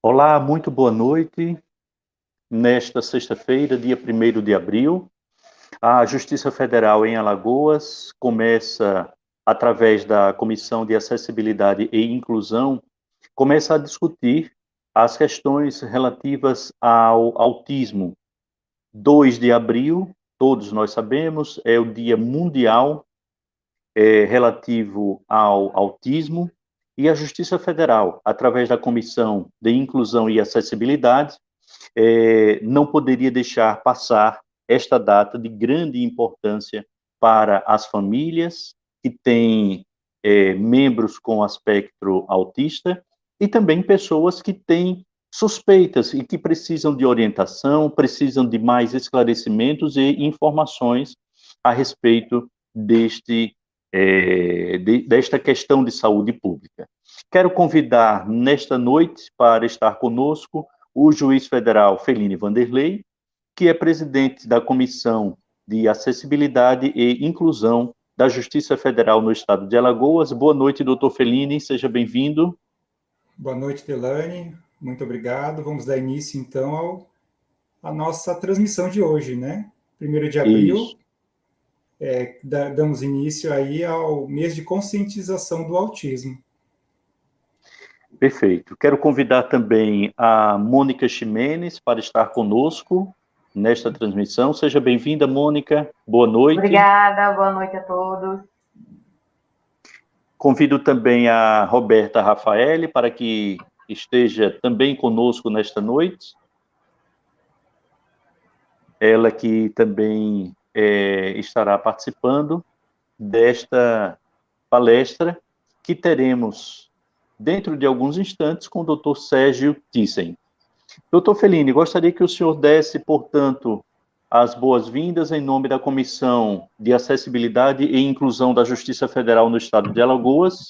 Olá, muito boa noite. Nesta sexta-feira, dia 1º de abril, a Justiça Federal em Alagoas começa, através da Comissão de Acessibilidade e Inclusão, começa a discutir as questões relativas ao autismo. 2 de abril, todos nós sabemos, é o Dia Mundial relativo ao autismo, e a Justiça Federal, através da Comissão de Inclusão e Acessibilidade, não poderia deixar passar esta data de grande importância para as famílias que têm membros com aspecto autista e também pessoas que têm suspeitas e que precisam de orientação, precisam de mais esclarecimentos e informações a respeito desta questão de saúde pública. Quero convidar nesta noite para estar conosco o juiz federal Feline Vanderlei, que é presidente da Comissão de Acessibilidade e Inclusão da Justiça Federal no Estado de Alagoas. Boa noite, doutor Feline, seja bem-vindo. Boa noite, Delane, muito obrigado. Vamos dar início, então, à nossa transmissão de hoje, né? 1º de abril, damos início aí ao mês de conscientização do autismo. Perfeito. Quero convidar também a Mônica Ximenes para estar conosco nesta transmissão. Seja bem-vinda, Mônica. Boa noite. Obrigada, boa noite a todos. Convido também a Roberta Rafaeli para que esteja também conosco nesta noite. Ela que também estará participando desta palestra que teremos dentro de alguns instantes com o Dr. Sérgio Thyssen. Dr. Feline, gostaria que o senhor desse, portanto, as boas-vindas em nome da Comissão de Acessibilidade e Inclusão da Justiça Federal no Estado de Alagoas,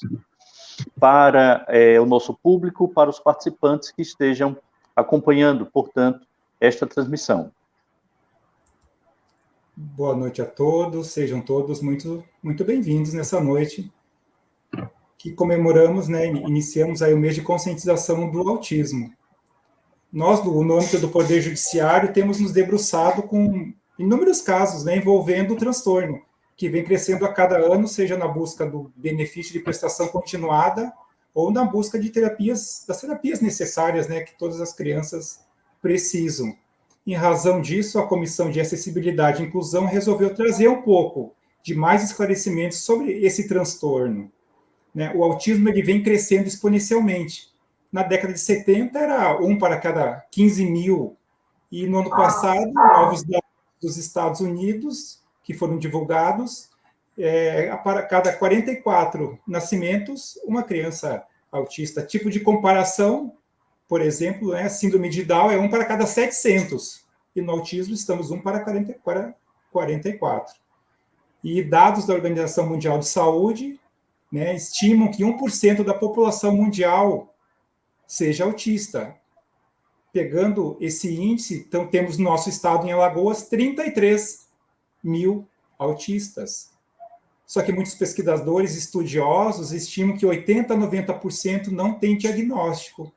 para o nosso público, para os participantes que estejam acompanhando, portanto, esta transmissão. Boa noite a todos, sejam todos muito bem-vindos nessa noite, que comemoramos, né, iniciamos aí o mês de conscientização do autismo. Nós, no âmbito do Poder Judiciário, temos nos debruçado com inúmeros casos, né, envolvendo o transtorno, que vem crescendo a cada ano, seja na busca do benefício de prestação continuada ou na busca de das terapias necessárias, né, que todas as crianças precisam. Em razão disso, a Comissão de Acessibilidade e Inclusão resolveu trazer um pouco de mais esclarecimentos sobre esse transtorno. Né? O autismo ele vem crescendo exponencialmente. Na década de 70, era 1 para cada 15 mil. E no ano passado, novos dados dos Estados Unidos, que foram divulgados, para cada 44 nascimentos, uma criança autista. Tipo de comparação, por exemplo, síndrome de Down é 1 para cada 700. E no autismo estamos 1 para 44. E dados da Organização Mundial de Saúde, né, estimam que 1% da população mundial seja autista. Pegando esse índice, então temos no nosso estado, em Alagoas, 33 mil autistas. Só que muitos pesquisadores estudiosos estimam que 80% a 90% não tem diagnóstico.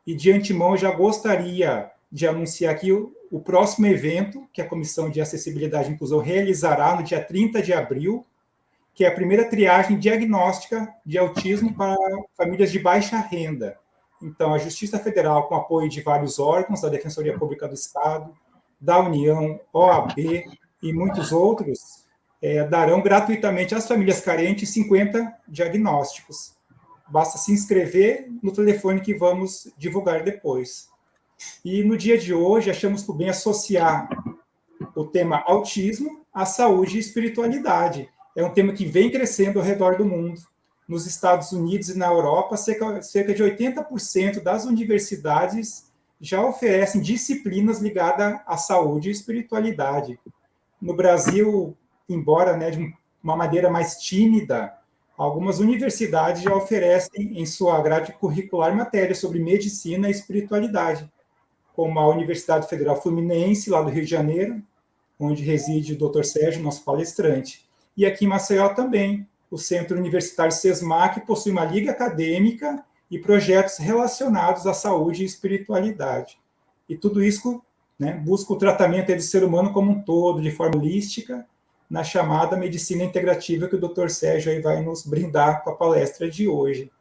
E de antemão eu já gostaria de anunciar aqui o próximo evento que a Comissão de Acessibilidade e Inclusão realizará no dia 30 de abril, que é a primeira triagem diagnóstica de autismo para famílias de baixa renda. Então, a Justiça Federal, com apoio de vários órgãos, da Defensoria Pública do Estado, da União, OAB e muitos outros, darão gratuitamente às famílias carentes 50 diagnósticos. Basta se inscrever no telefone que vamos divulgar depois. E no dia de hoje, achamos por bem associar o tema autismo à saúde e espiritualidade. É um tema que vem crescendo ao redor do mundo. Nos Estados Unidos e na Europa, cerca de 80% das universidades já oferecem disciplinas ligadas à saúde e espiritualidade. No Brasil, embora, né, de uma maneira mais tímida, algumas universidades já oferecem em sua grade curricular matérias sobre medicina e espiritualidade, como a Universidade Federal Fluminense, lá do Rio de Janeiro, onde reside o Dr. Sérgio, nosso palestrante. E aqui em Maceió também, o Centro Universitário SESMAC possui uma liga acadêmica e projetos relacionados à saúde e espiritualidade. E tudo isso, né, busca o tratamento do ser humano como um todo, de forma holística, na chamada medicina integrativa que o Dr. Sérgio aí vai nos brindar com a palestra de hoje.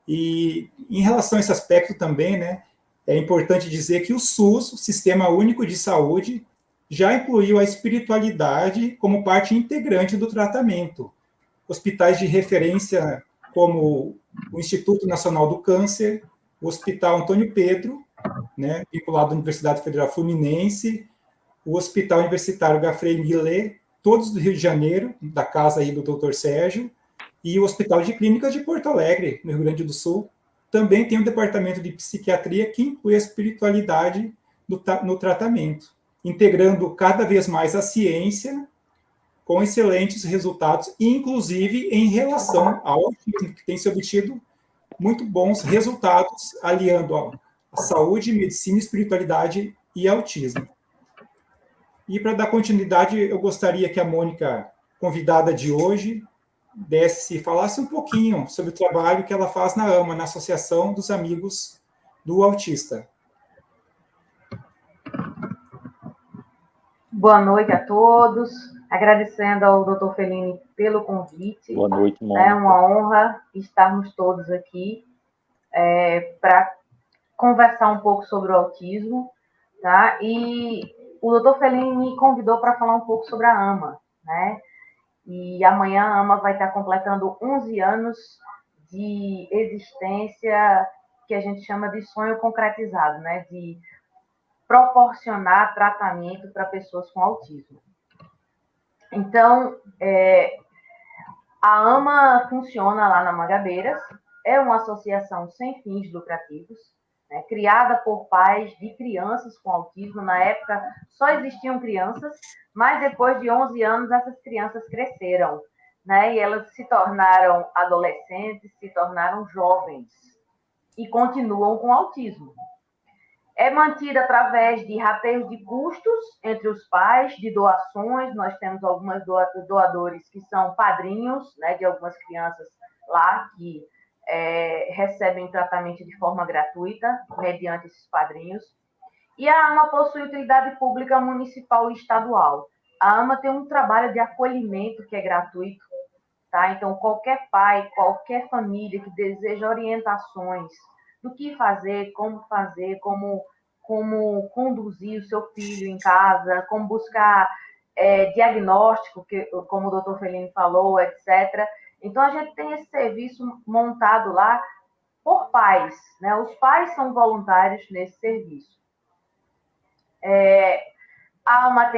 E em relação a esse aspecto também, né, é importante dizer que o SUS, o Sistema Único de Saúde, já incluiu a espiritualidade como parte integrante do tratamento. Hospitais de referência como o Instituto Nacional do Câncer, o Hospital Antônio Pedro, né, vinculado à Universidade Federal Fluminense, o Hospital Universitário Gafrey Millet, todos do Rio de Janeiro, da casa aí do Dr. Sérgio, e o Hospital de Clínicas de Porto Alegre, no Rio Grande do Sul, também tem um departamento de psiquiatria que inclui a espiritualidade no tratamento, integrando cada vez mais a ciência com excelentes resultados, inclusive em relação ao autismo, que tem se obtido muito bons resultados aliando a saúde, medicina, espiritualidade e autismo. E para dar continuidade, eu gostaria que a Mônica, convidada de hoje, falasse um pouquinho sobre o trabalho que ela faz na AMA, na Associação dos Amigos do Autista. Boa noite a todos. Agradecendo ao Dr. Fellini pelo convite. Boa noite, Mônica. É uma honra estarmos todos aqui para conversar um pouco sobre o autismo, tá? E o Dr. Fellini me convidou para falar um pouco sobre a AMA, né? E amanhã a AMA vai estar completando 11 anos de existência, que a gente chama de sonho concretizado, né? De proporcionar tratamento para pessoas com autismo. Então, a AMA funciona lá na Mangabeiras, é uma associação sem fins lucrativos, né, criada por pais de crianças com autismo. Na época, só existiam crianças, mas depois de 11 anos, essas crianças cresceram, né, e elas se tornaram adolescentes, se tornaram jovens e continuam com autismo. É mantida através de rateios de custos entre os pais, de doações. Nós temos alguns doadores que são padrinhos, né, de algumas crianças lá que recebem tratamento de forma gratuita, mediante esses padrinhos. E a AMA possui utilidade pública municipal e estadual. A AMA tem um trabalho de acolhimento que é gratuito, tá? Então, qualquer pai, qualquer família que deseja orientações do que fazer, como conduzir o seu filho em casa, como buscar diagnóstico, como o Dr. Fellini falou, etc. Então, a gente tem esse serviço montado lá por pais, né? Os pais são voluntários nesse serviço. A AMA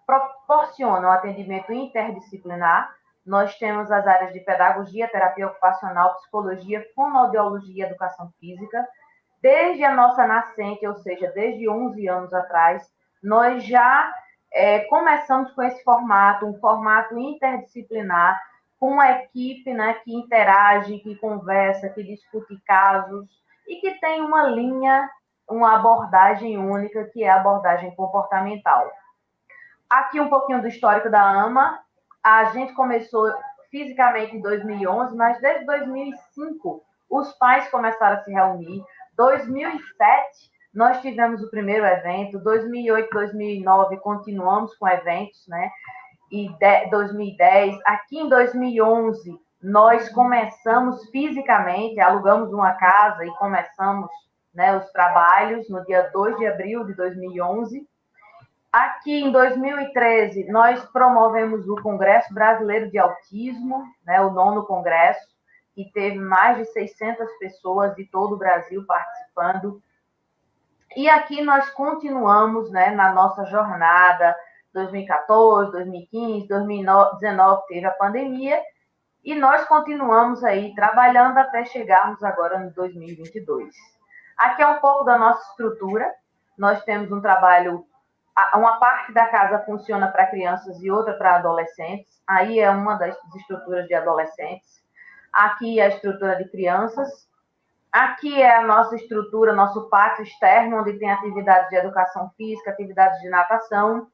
proporciona um atendimento interdisciplinar. Nós temos as áreas de pedagogia, terapia ocupacional, psicologia, fonoaudiologia e educação física. Desde a nossa nascente, ou seja, desde 11 anos atrás, nós já começamos com esse formato, um formato interdisciplinar, com uma equipe, né, que interage, que conversa, que discute casos e que tem uma linha, uma abordagem única, que é a abordagem comportamental. Aqui um pouquinho do histórico da AMA. A gente começou fisicamente em 2011, mas desde 2005 os pais começaram a se reunir. 2007 nós tivemos o primeiro evento, 2008, 2009 continuamos com eventos, né? E 2010, aqui em 2011 nós começamos fisicamente, alugamos uma casa e começamos, né, os trabalhos no dia 2 de abril de 2011. Aqui em 2013, nós promovemos o Congresso Brasileiro de Autismo, né, o 9º Congresso, que teve mais de 600 pessoas de todo o Brasil participando. E aqui nós continuamos, né, na nossa jornada, 2014, 2015, 2019 teve a pandemia, e nós continuamos aí trabalhando até chegarmos agora no 2022. Aqui é um pouco da nossa estrutura. Nós temos um trabalho, uma parte da casa funciona para crianças e outra para adolescentes. Aí é uma das estruturas de adolescentes. Aqui é a estrutura de crianças. Aqui é a nossa estrutura, nosso pátio externo, onde tem atividades de educação física, atividades de natação.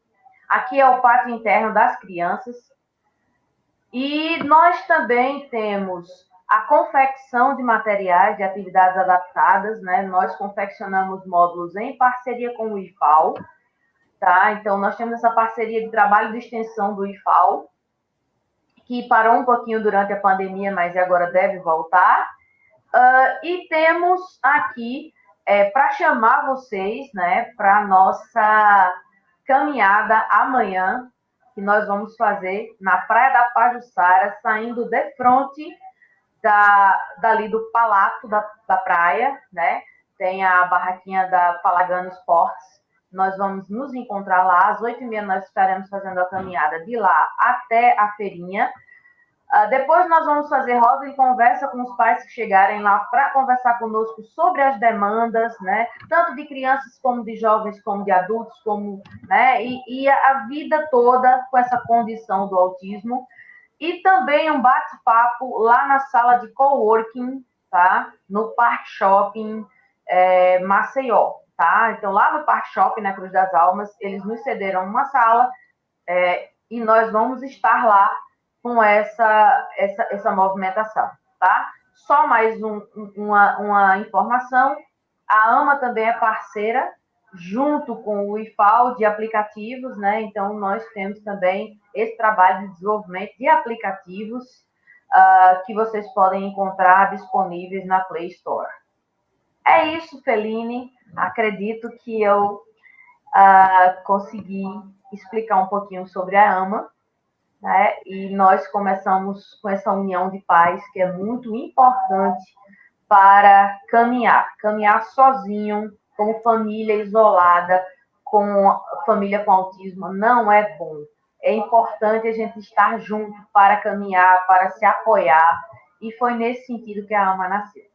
Aqui é o pátio interno das crianças. E nós também temos a confecção de materiais de atividades adaptadas, né? Nós confeccionamos módulos em parceria com o IFAL, tá? Então, nós temos essa parceria de trabalho de extensão do IFAL, que parou um pouquinho durante a pandemia, mas agora deve voltar. E temos aqui, para chamar vocês, né, para a nossa caminhada amanhã, que nós vamos fazer na Praia da Pajuçara, saindo de frente dali do Palato da praia, né? Tem a barraquinha da Palagano Sports. Nós vamos nos encontrar lá. Às 8h30 nós estaremos fazendo a caminhada de lá até a feirinha. Depois nós vamos fazer roda de conversa com os pais que chegarem lá para conversar conosco sobre as demandas, né? Tanto de crianças como de jovens, como de adultos, como, né? E a vida toda com essa condição do autismo. E também um bate-papo lá na sala de coworking, tá? No Park Shopping Maceió, tá? Então, lá no Park Shopping, na Cruz das Almas, eles nos cederam uma sala e nós vamos estar lá com essa movimentação, tá? Só mais uma informação, a AMA também é parceira, junto com o IFAL de aplicativos, né? Então, nós temos também esse trabalho de desenvolvimento de aplicativos que vocês podem encontrar disponíveis na Play Store. É isso, Feline. Acredito que eu consegui explicar um pouquinho sobre a AMA, né? E nós começamos com essa união de pais, que é muito importante para caminhar sozinho, como família isolada, com família com autismo, não é bom. É importante a gente estar junto para caminhar, para se apoiar, e foi nesse sentido que a AMA nasceu.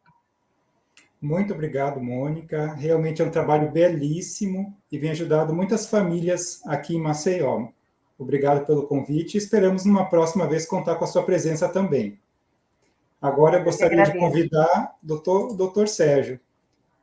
Muito obrigado, Mônica. Realmente é um trabalho belíssimo e vem ajudando muitas famílias aqui em Maceió. Obrigado pelo convite e esperamos, numa próxima vez, contar com a sua presença também. Agora eu gostaria de convidar o Dr. Sérgio.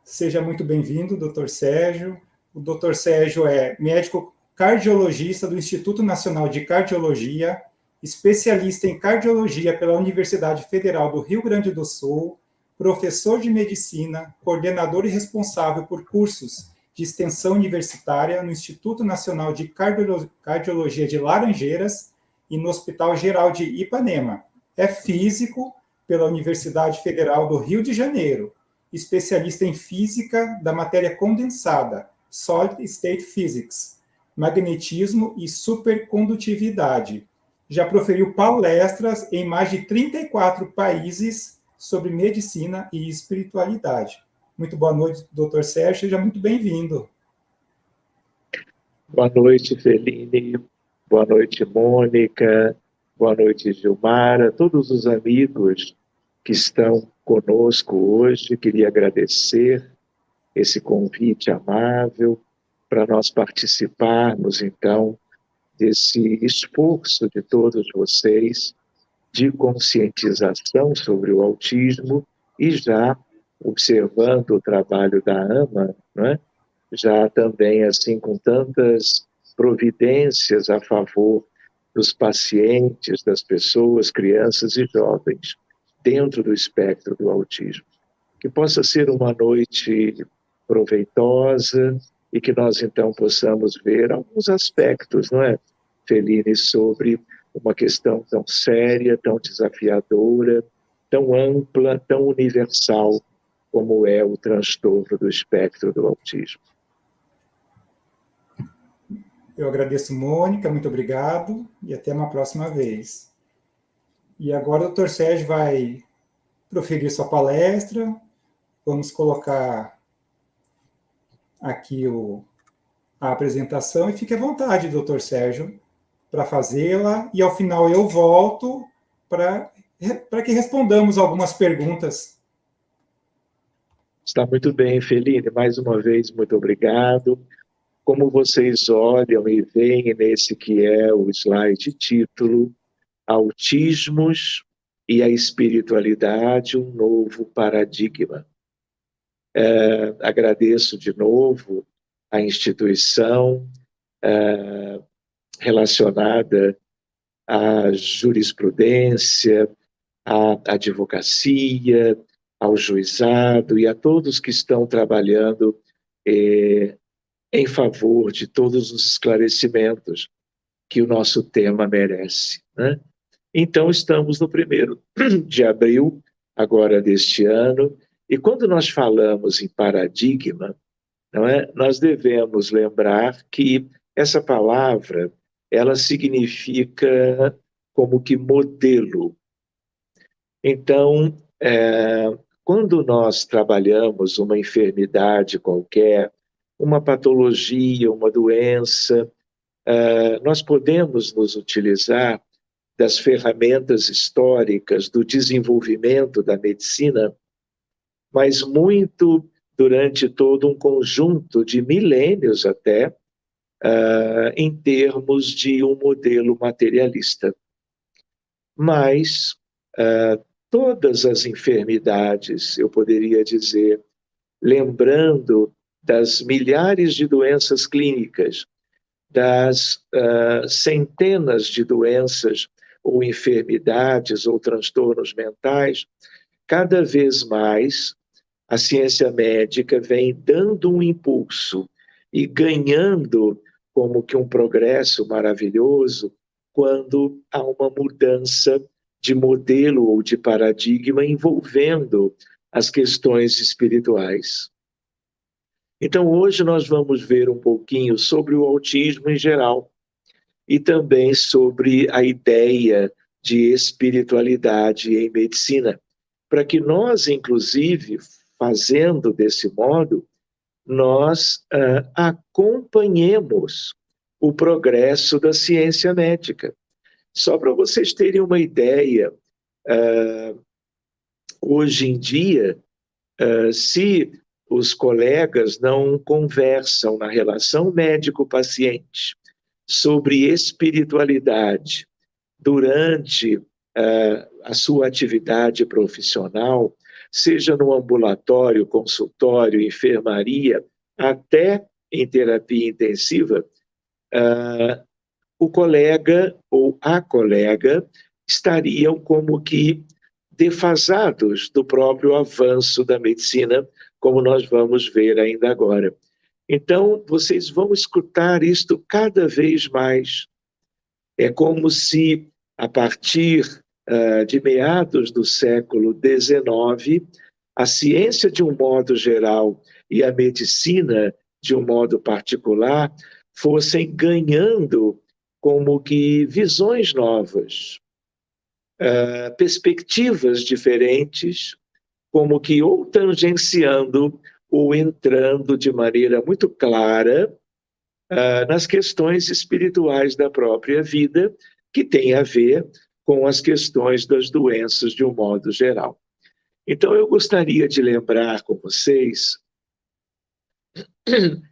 Seja muito bem-vindo, Dr. Sérgio. O Dr. Sérgio é médico cardiologista do Instituto Nacional de Cardiologia, especialista em cardiologia pela Universidade Federal do Rio Grande do Sul, professor de medicina, coordenador e responsável por cursos de extensão universitária no Instituto Nacional de Cardiologia de Laranjeiras e no Hospital Geral de Ipanema. É físico pela Universidade Federal do Rio de Janeiro, especialista em física da matéria condensada, Solid State Physics, magnetismo e supercondutividade. Já proferiu palestras em mais de 34 países sobre medicina e espiritualidade. Muito boa noite, Dr. Sérgio, seja muito bem-vindo. Boa noite, Feline. Boa noite, Mônica. Boa noite, Gilmara. Todos os amigos que estão conosco hoje, queria agradecer esse convite amável para nós participarmos, então, desse esforço de todos vocês de conscientização sobre o autismo e já observando o trabalho da AMA, né? Já também assim com tantas providências a favor dos pacientes, das pessoas, crianças e jovens dentro do espectro do autismo. Que possa ser uma noite proveitosa e que nós então possamos ver alguns aspectos, não é, Feline, sobre uma questão tão séria, tão desafiadora, tão ampla, tão universal como é o transtorno do espectro do autismo. Eu agradeço, Mônica, muito obrigado e até uma próxima vez. E agora o Dr. Sérgio vai proferir sua palestra. Vamos colocar aqui a apresentação e fique à vontade, Dr. Sérgio, para fazê-la. E ao final eu volto para que respondamos algumas perguntas. Está muito bem, Feline. Mais uma vez, muito obrigado. Como vocês olham e veem nesse que é o slide título, Autismos e a Espiritualidade, um novo paradigma. Agradeço de novo a instituição relacionada à jurisprudência, à advocacia, ao juizado e a todos que estão trabalhando em favor de todos os esclarecimentos que o nosso tema merece, né? Então, estamos no 1º de abril, agora deste ano, e quando nós falamos em paradigma, não é? Nós devemos lembrar que essa palavra, ela significa como que modelo. Então, quando nós trabalhamos uma enfermidade qualquer, uma patologia, uma doença, nós podemos nos utilizar das ferramentas históricas do desenvolvimento da medicina, mas muito durante todo um conjunto de milênios até, em termos de um modelo materialista. Mas todas as enfermidades, eu poderia dizer, lembrando das milhares de doenças clínicas, das centenas de doenças ou enfermidades ou transtornos mentais, cada vez mais a ciência médica vem dando um impulso e ganhando como que um progresso maravilhoso quando há uma mudança de modelo ou de paradigma envolvendo as questões espirituais. Então, hoje nós vamos ver um pouquinho sobre o autismo em geral e também sobre a ideia de espiritualidade em medicina, para que nós, inclusive, fazendo desse modo, nós acompanhemos o progresso da ciência médica. Só para vocês terem uma ideia, hoje em dia, se os colegas não conversam na relação médico-paciente sobre espiritualidade durante a sua atividade profissional, seja no ambulatório, consultório, enfermaria, até em terapia intensiva, o colega ou a colega estariam como que defasados do próprio avanço da medicina, como nós vamos ver ainda agora. Então, vocês vão escutar isto cada vez mais. É como se, a partir de meados do século XIX, a ciência, de um modo geral, e a medicina, de um modo particular, fossem ganhando como que visões novas, perspectivas diferentes, como que ou tangenciando ou entrando de maneira muito clara nas questões espirituais da própria vida, que tem a ver com as questões das doenças de um modo geral. Então, eu gostaria de lembrar com vocês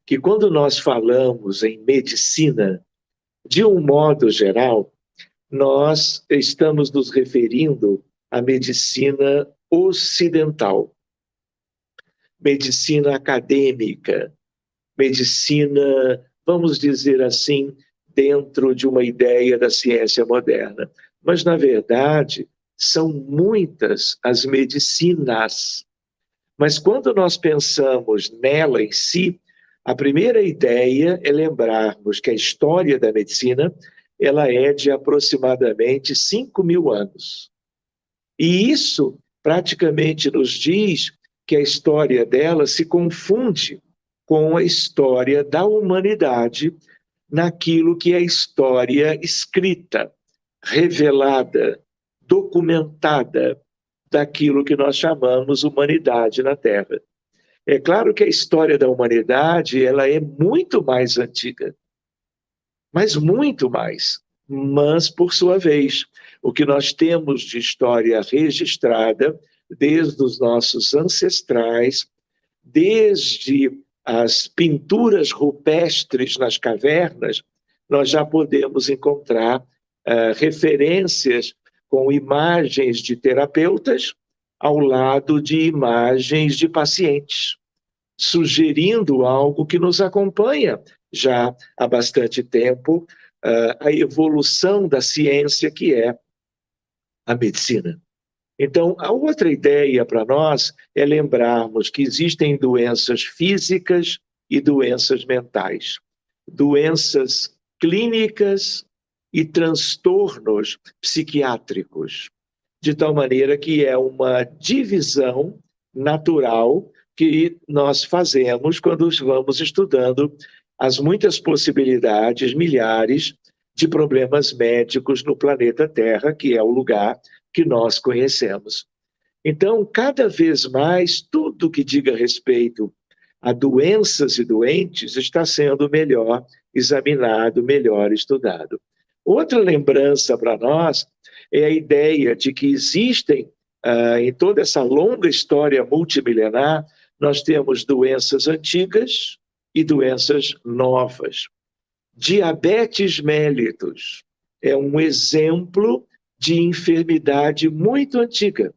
que quando nós falamos em medicina, de um modo geral, nós estamos nos referindo à medicina ocidental, medicina acadêmica, medicina, vamos dizer assim, dentro de uma ideia da ciência moderna. Mas, na verdade, são muitas as medicinas. Mas quando nós pensamos nela em si, a primeira ideia é lembrarmos que a história da medicina, ela é de aproximadamente 5.000 anos. E isso praticamente nos diz que a história dela se confunde com a história da humanidade naquilo que é história escrita, revelada, documentada, daquilo que nós chamamos humanidade na Terra. É claro que a história da humanidade, ela é muito mais antiga, mas muito mais. Mas, por sua vez, o que nós temos de história registrada, desde os nossos ancestrais, desde as pinturas rupestres nas cavernas, nós já podemos encontrar referências com imagens de terapeutas ao lado de imagens de pacientes, sugerindo algo que nos acompanha já há bastante tempo, a evolução da ciência, que é a medicina. Então, a outra ideia para nós é lembrarmos que existem doenças físicas e doenças mentais, doenças clínicas e transtornos psiquiátricos, de tal maneira que é uma divisão natural que nós fazemos quando vamos estudando as muitas possibilidades, milhares de problemas médicos no planeta Terra, que é o lugar que nós conhecemos. Então, cada vez mais, tudo que diga respeito a doenças e doentes está sendo melhor examinado, melhor estudado. Outra lembrança para nós é a ideia de que existem, em toda essa longa história multimilenar, nós temos doenças antigas e doenças novas. Diabetes mellitus é um exemplo de enfermidade muito antiga,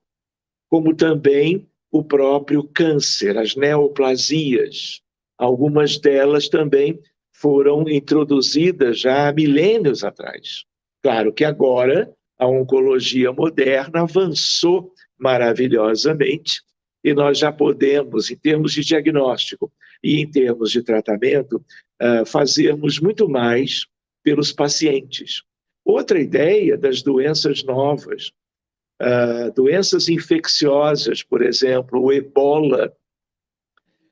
como também o próprio câncer, as neoplasias. Algumas delas também foram introduzidas já há milênios atrás. Claro que agora a oncologia moderna avançou maravilhosamente e nós já podemos, em termos de diagnóstico e em termos de tratamento, fazermos muito mais pelos pacientes. Outra ideia das doenças novas, doenças infecciosas, por exemplo, o ebola,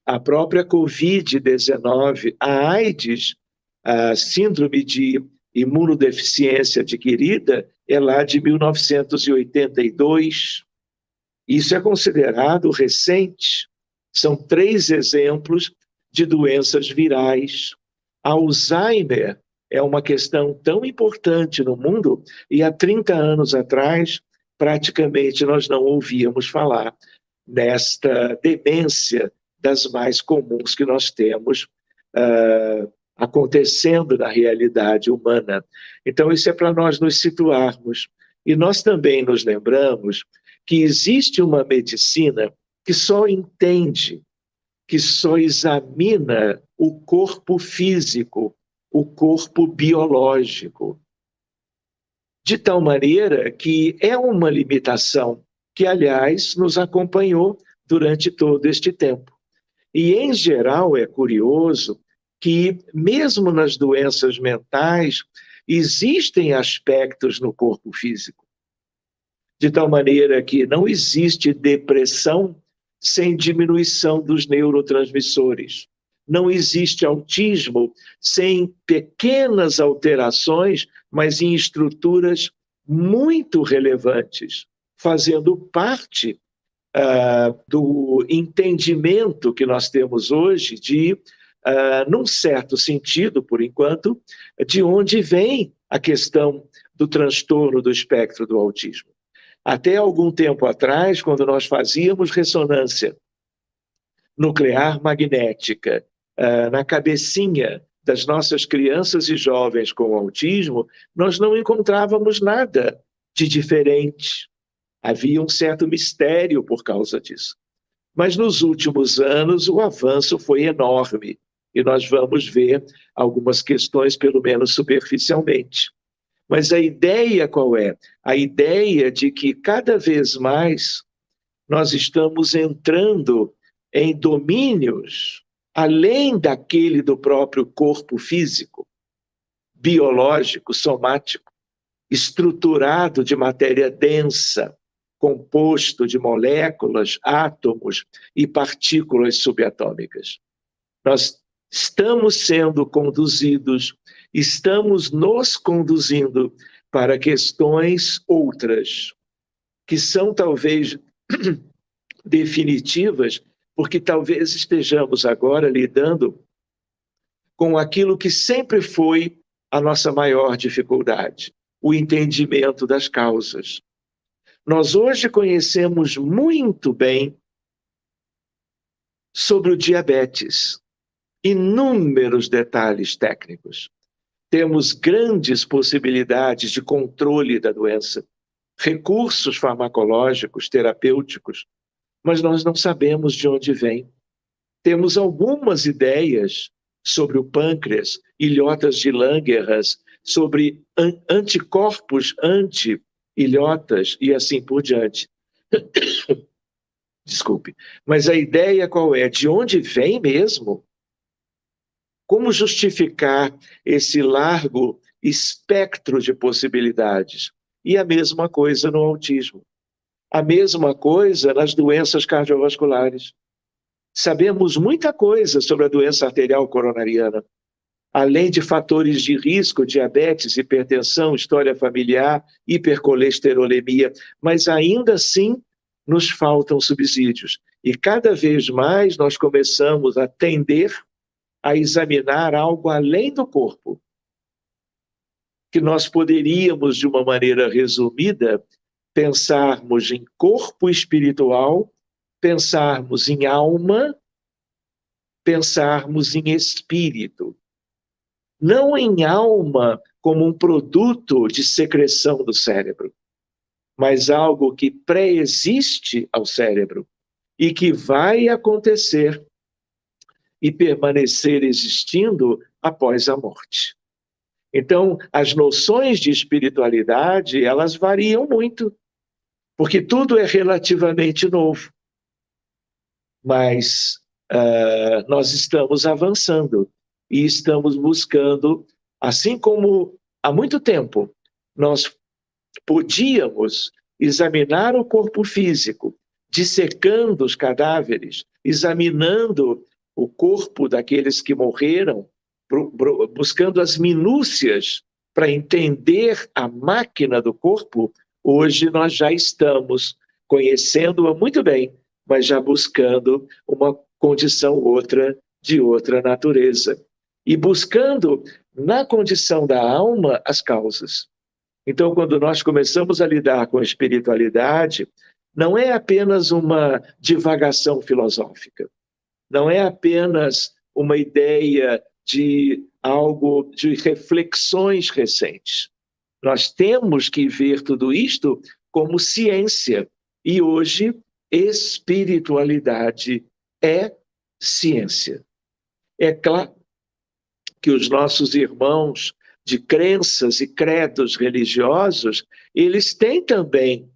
a própria Covid-19, a AIDS, a síndrome de imunodeficiência adquirida, é lá de 1982. Isso é considerado recente. São 3 exemplos de doenças virais. Alzheimer é uma questão tão importante no mundo e há 30 anos atrás, praticamente nós não ouvíamos falar nesta demência das mais comuns que nós temos acontecendo na realidade humana. Então, isso é para nós nos situarmos. E nós também nos lembramos que existe uma medicina que só entende, que só examina o corpo físico, o corpo biológico, de tal maneira que é uma limitação que, aliás, nos acompanhou durante todo este tempo. E, em geral, é curioso que, mesmo nas doenças mentais, existem aspectos no corpo físico, de tal maneira que não existe depressão sem diminuição dos neurotransmissores. Não existe autismo sem pequenas alterações, mas em estruturas muito relevantes, fazendo parte do entendimento que nós temos hoje de, num certo sentido, por enquanto, de onde vem a questão do transtorno do espectro do autismo. Até algum tempo atrás, quando nós fazíamos ressonância nuclear magnética na cabecinha das nossas crianças e jovens com autismo, nós não encontrávamos nada de diferente. Havia um certo mistério por causa disso. Mas nos últimos anos o avanço foi enorme e nós vamos ver algumas questões, pelo menos superficialmente. Mas a ideia qual é? A ideia de que cada vez mais nós estamos entrando em domínios além daquele do próprio corpo físico, biológico, somático, estruturado de matéria densa, composto de moléculas, átomos e partículas subatômicas. Nós estamos sendo conduzidos, estamos nos conduzindo para questões outras, que são talvez definitivas, porque talvez estejamos agora lidando com aquilo que sempre foi a nossa maior dificuldade, o entendimento das causas. Nós hoje conhecemos muito bem sobre o diabetes, inúmeros detalhes técnicos. Temos grandes possibilidades de controle da doença, recursos farmacológicos, terapêuticos, mas nós não sabemos de onde vem. Temos algumas ideias sobre o pâncreas, ilhotas de Langerhans, sobre anticorpos anti-ilhotas e assim por diante. Desculpe. Mas a ideia qual é? De onde vem mesmo? Como justificar esse largo espectro de possibilidades? E a mesma coisa no autismo. A mesma coisa nas doenças cardiovasculares. Sabemos muita coisa sobre a doença arterial coronariana, além de fatores de risco, diabetes, hipertensão, história familiar, hipercolesterolemia, mas ainda assim nos faltam subsídios. E cada vez mais nós começamos a tender a examinar algo além do corpo, que nós poderíamos, de uma maneira resumida, pensarmos em corpo espiritual, pensarmos em alma, pensarmos em espírito. Não em alma como um produto de secreção do cérebro, mas algo que pré-existe ao cérebro e que vai acontecer e permanecer existindo após a morte. Então, as noções de espiritualidade, elas variam muito, porque tudo é relativamente novo. Mas nós estamos avançando e estamos buscando, assim como há muito tempo nós podíamos examinar o corpo físico, dissecando os cadáveres, examinando o corpo daqueles que morreram, buscando as minúcias para entender a máquina do corpo, hoje nós já estamos conhecendo-a muito bem, mas já buscando uma condição de outra natureza. E buscando, na condição da alma, as causas. Então, quando nós começamos a lidar com a espiritualidade, não é apenas uma divagação filosófica, não é apenas uma ideia de algo, de reflexões recentes. Nós temos que ver tudo isto como ciência. E hoje, espiritualidade é ciência. É claro que os nossos irmãos de crenças e credos religiosos, eles têm também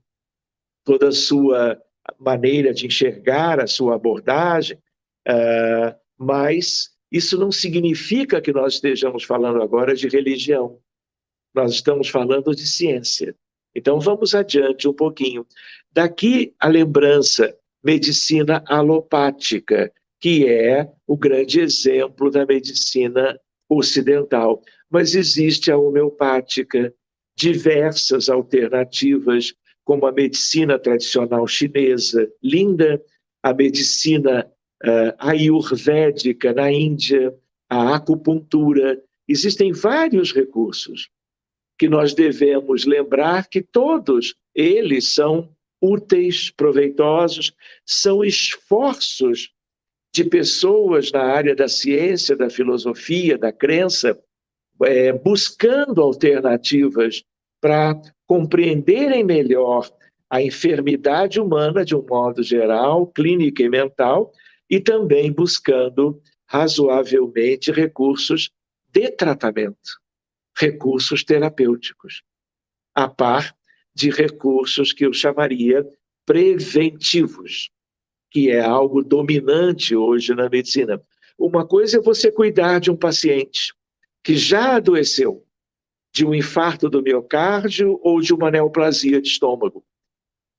toda a sua maneira de enxergar, a sua abordagem, mas isso não significa que nós estejamos falando agora de religião. Nós estamos falando de ciência. Então, vamos adiante um pouquinho. Daqui a lembrança, medicina alopática, que é o grande exemplo da medicina ocidental. Mas existe a homeopática, diversas alternativas, como a medicina tradicional chinesa, linda, a medicina ayurvédica na Índia, a acupuntura. Existem vários recursos que nós devemos lembrar que todos eles são úteis, proveitosos, são esforços de pessoas na área da ciência, da filosofia, da crença, buscando alternativas para compreenderem melhor a enfermidade humana de um modo geral, clínica e mental, e também buscando razoavelmente recursos de tratamento, recursos terapêuticos, a par de recursos que eu chamaria preventivos, que é algo dominante hoje na medicina. Uma coisa é você cuidar de um paciente que já adoeceu de um infarto do miocárdio ou de uma neoplasia de estômago.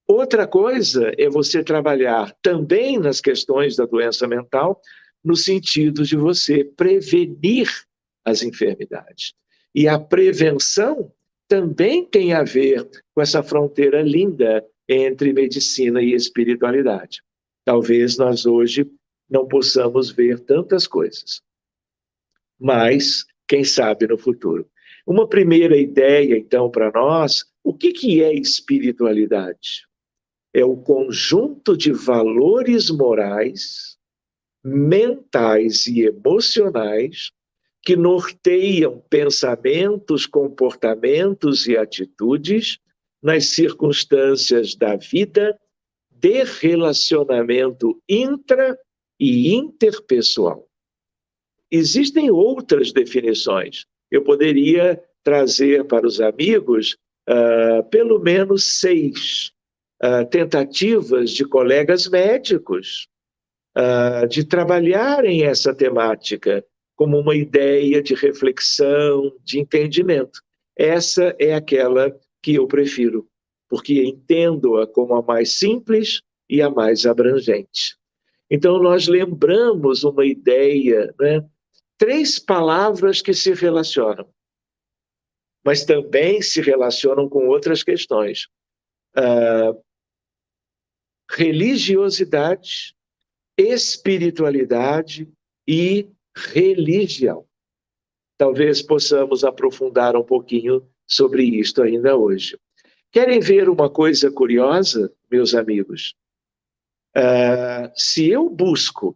Outra coisa é você trabalhar também nas questões da doença mental, no sentido de você prevenir as enfermidades. E a prevenção também tem a ver com essa fronteira linda entre medicina e espiritualidade. Talvez nós hoje não possamos ver tantas coisas, mas quem sabe no futuro. Uma primeira ideia, então, para nós, o que é espiritualidade? É o conjunto de valores morais, mentais e emocionais que norteiam pensamentos, comportamentos e atitudes nas circunstâncias da vida, de relacionamento intra e interpessoal. Existem outras definições. Eu poderia trazer para os amigos pelo menos 6 tentativas de colegas médicos de trabalharem essa temática como uma ideia de reflexão, de entendimento. Essa é aquela que eu prefiro, porque entendo-a como a mais simples e a mais abrangente. Então, nós lembramos uma ideia, né? 3 palavras que se relacionam, mas também se relacionam com outras questões. Religiosidade, espiritualidade e religião. Talvez possamos aprofundar um pouquinho sobre isto ainda hoje. Querem ver uma coisa curiosa, meus amigos? Se eu busco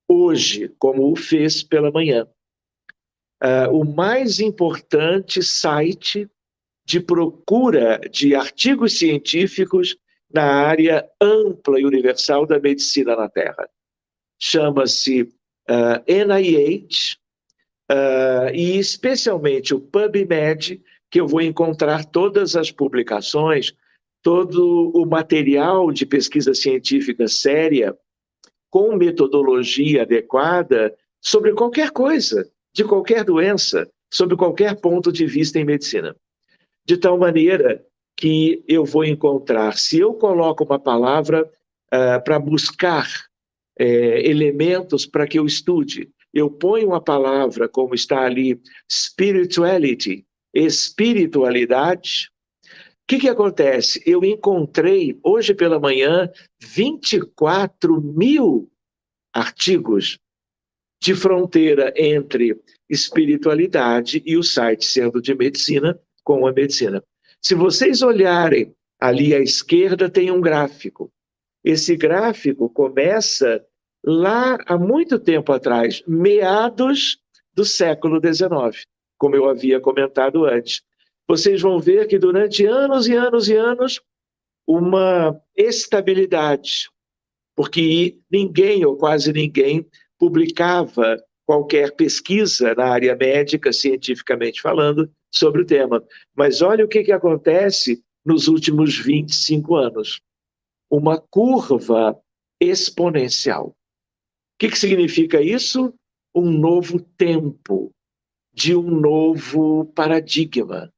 hoje, como o fez pela manhã, o mais importante site de procura de artigos científicos na área ampla e universal da medicina na Terra. Chama-se NIH, e especialmente o PubMed, que eu vou encontrar todas as publicações, todo o material de pesquisa científica séria, com metodologia adequada, sobre qualquer coisa, de qualquer doença, sobre qualquer ponto de vista em medicina. De tal maneira que eu vou encontrar, se eu coloco uma palavra para buscar elementos para que eu estude, eu ponho a palavra, como está ali, spirituality, espiritualidade. O que acontece? Eu encontrei, hoje pela manhã, 24 mil artigos de fronteira entre espiritualidade e o site sendo de medicina com a medicina. Se vocês olharem ali à esquerda, tem um gráfico. Esse gráfico começa lá há muito tempo atrás, meados do século XIX, como eu havia comentado antes. Vocês vão ver que durante anos e anos e anos, uma estabilidade, porque ninguém, ou quase ninguém, publicava qualquer pesquisa na área médica, cientificamente falando, sobre o tema. Mas olha o que acontece nos últimos 25 anos. Uma curva exponencial. O que significa isso? Um novo tempo, de um novo paradigma,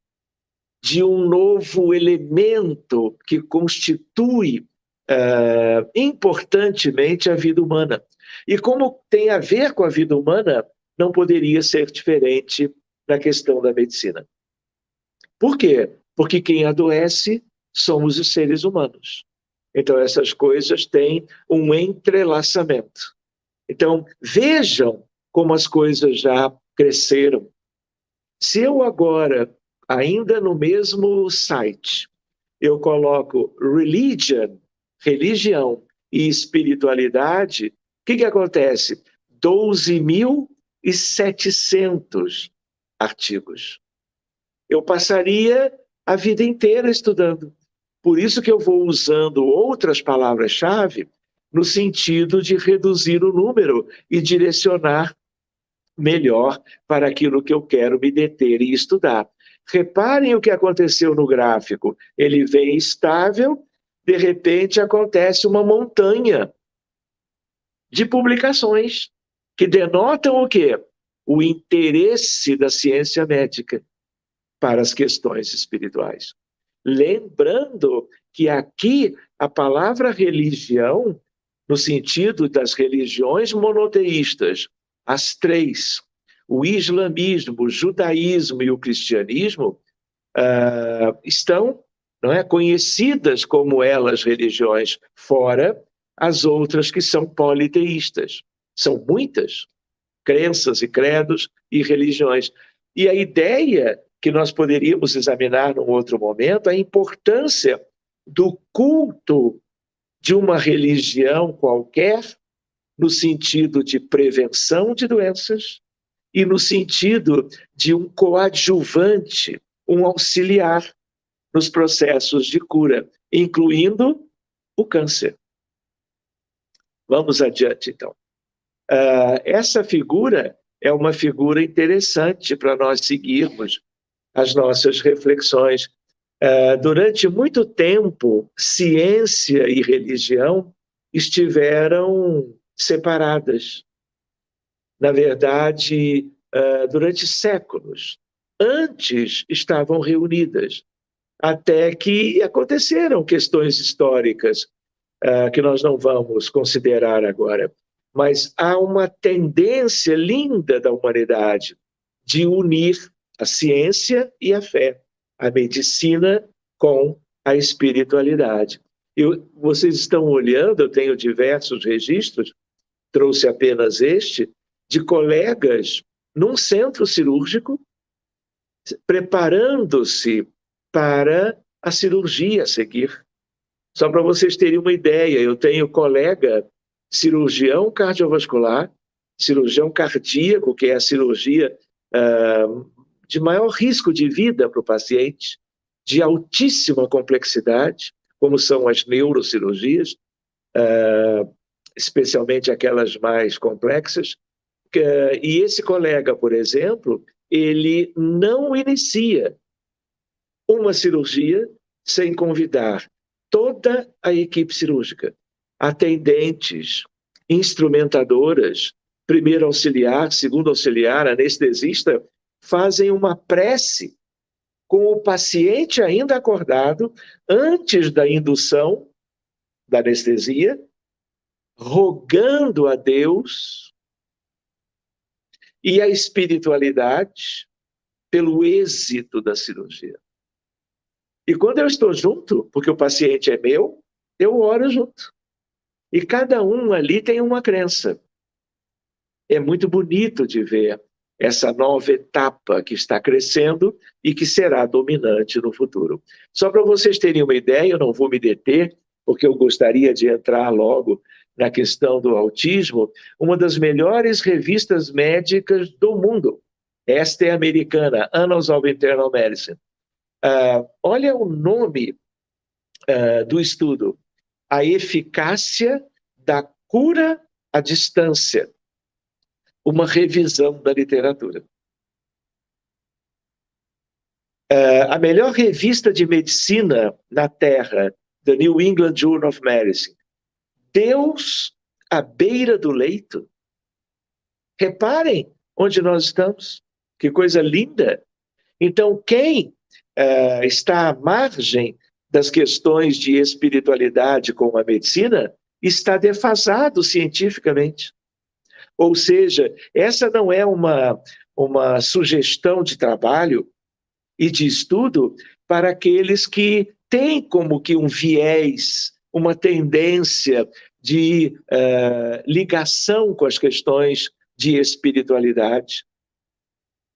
de um novo elemento que constitui importantemente a vida humana. E como tem a ver com a vida humana, não poderia ser diferente na questão da medicina. Por quê? Porque quem adoece somos os seres humanos. Então, essas coisas têm um entrelaçamento. Então, vejam como as coisas já cresceram. Se eu agora, ainda no mesmo site, eu coloco religião e espiritualidade, o que acontece? 12.700 artigos. Eu passaria a vida inteira estudando. Por isso que eu vou usando outras palavras-chave no sentido de reduzir o número e direcionar melhor para aquilo que eu quero me deter e estudar. Reparem o que aconteceu no gráfico. Ele vem estável, de repente acontece uma montanha de publicações que denotam o quê? O interesse da ciência médica para as questões espirituais. Lembrando que aqui a palavra religião, no sentido das religiões monoteístas, as 3, o islamismo, o judaísmo e o cristianismo, estão, não é, conhecidas como elas religiões, fora as outras que são politeístas. São muitas crenças e credos e religiões. E a ideia que nós poderíamos examinar num outro momento, a importância do culto de uma religião qualquer, no sentido de prevenção de doenças e no sentido de um coadjuvante, um auxiliar nos processos de cura, incluindo o câncer. Vamos adiante, então. Essa figura é uma figura interessante para nós seguirmos as nossas reflexões. Durante muito tempo, ciência e religião estiveram separadas. Na verdade, durante séculos, antes estavam reunidas, até que aconteceram questões históricas que nós não vamos considerar agora. Mas há uma tendência linda da humanidade de unir a ciência e a fé, a medicina com a espiritualidade. Vocês estão olhando, eu tenho diversos registros, trouxe apenas este, de colegas num centro cirúrgico, preparando-se para a cirurgia a seguir. Só para vocês terem uma ideia, eu tenho colega cirurgião cardiovascular, cirurgião cardíaco, que é a cirurgia de maior risco de vida para o paciente, de altíssima complexidade, como são as neurocirurgias, especialmente aquelas mais complexas. E esse colega, por exemplo, ele não inicia uma cirurgia sem convidar toda a equipe cirúrgica, atendentes, instrumentadoras, primeiro auxiliar, segundo auxiliar, anestesista, fazem uma prece com o paciente ainda acordado, antes da indução da anestesia, rogando a Deus e a espiritualidade pelo êxito da cirurgia. E quando eu estou junto, porque o paciente é meu, eu oro junto. E cada um ali tem uma crença. É muito bonito de ver essa nova etapa que está crescendo e que será dominante no futuro. Só para vocês terem uma ideia, eu não vou me deter, porque eu gostaria de entrar logo na questão do autismo, uma das melhores revistas médicas do mundo. Esta é americana, Annals of Internal Medicine. Olha o nome do estudo. A eficácia da cura à distância. Uma revisão da literatura. A melhor revista de medicina na Terra, The New England Journal of Medicine. Deus à beira do leito. Reparem onde nós estamos. Que coisa linda. Então, quem está à margem das questões de espiritualidade com a medicina está defasado cientificamente. Ou seja, essa não é uma sugestão de trabalho e de estudo para aqueles que têm como que um viés, uma tendência de ligação com as questões de espiritualidade.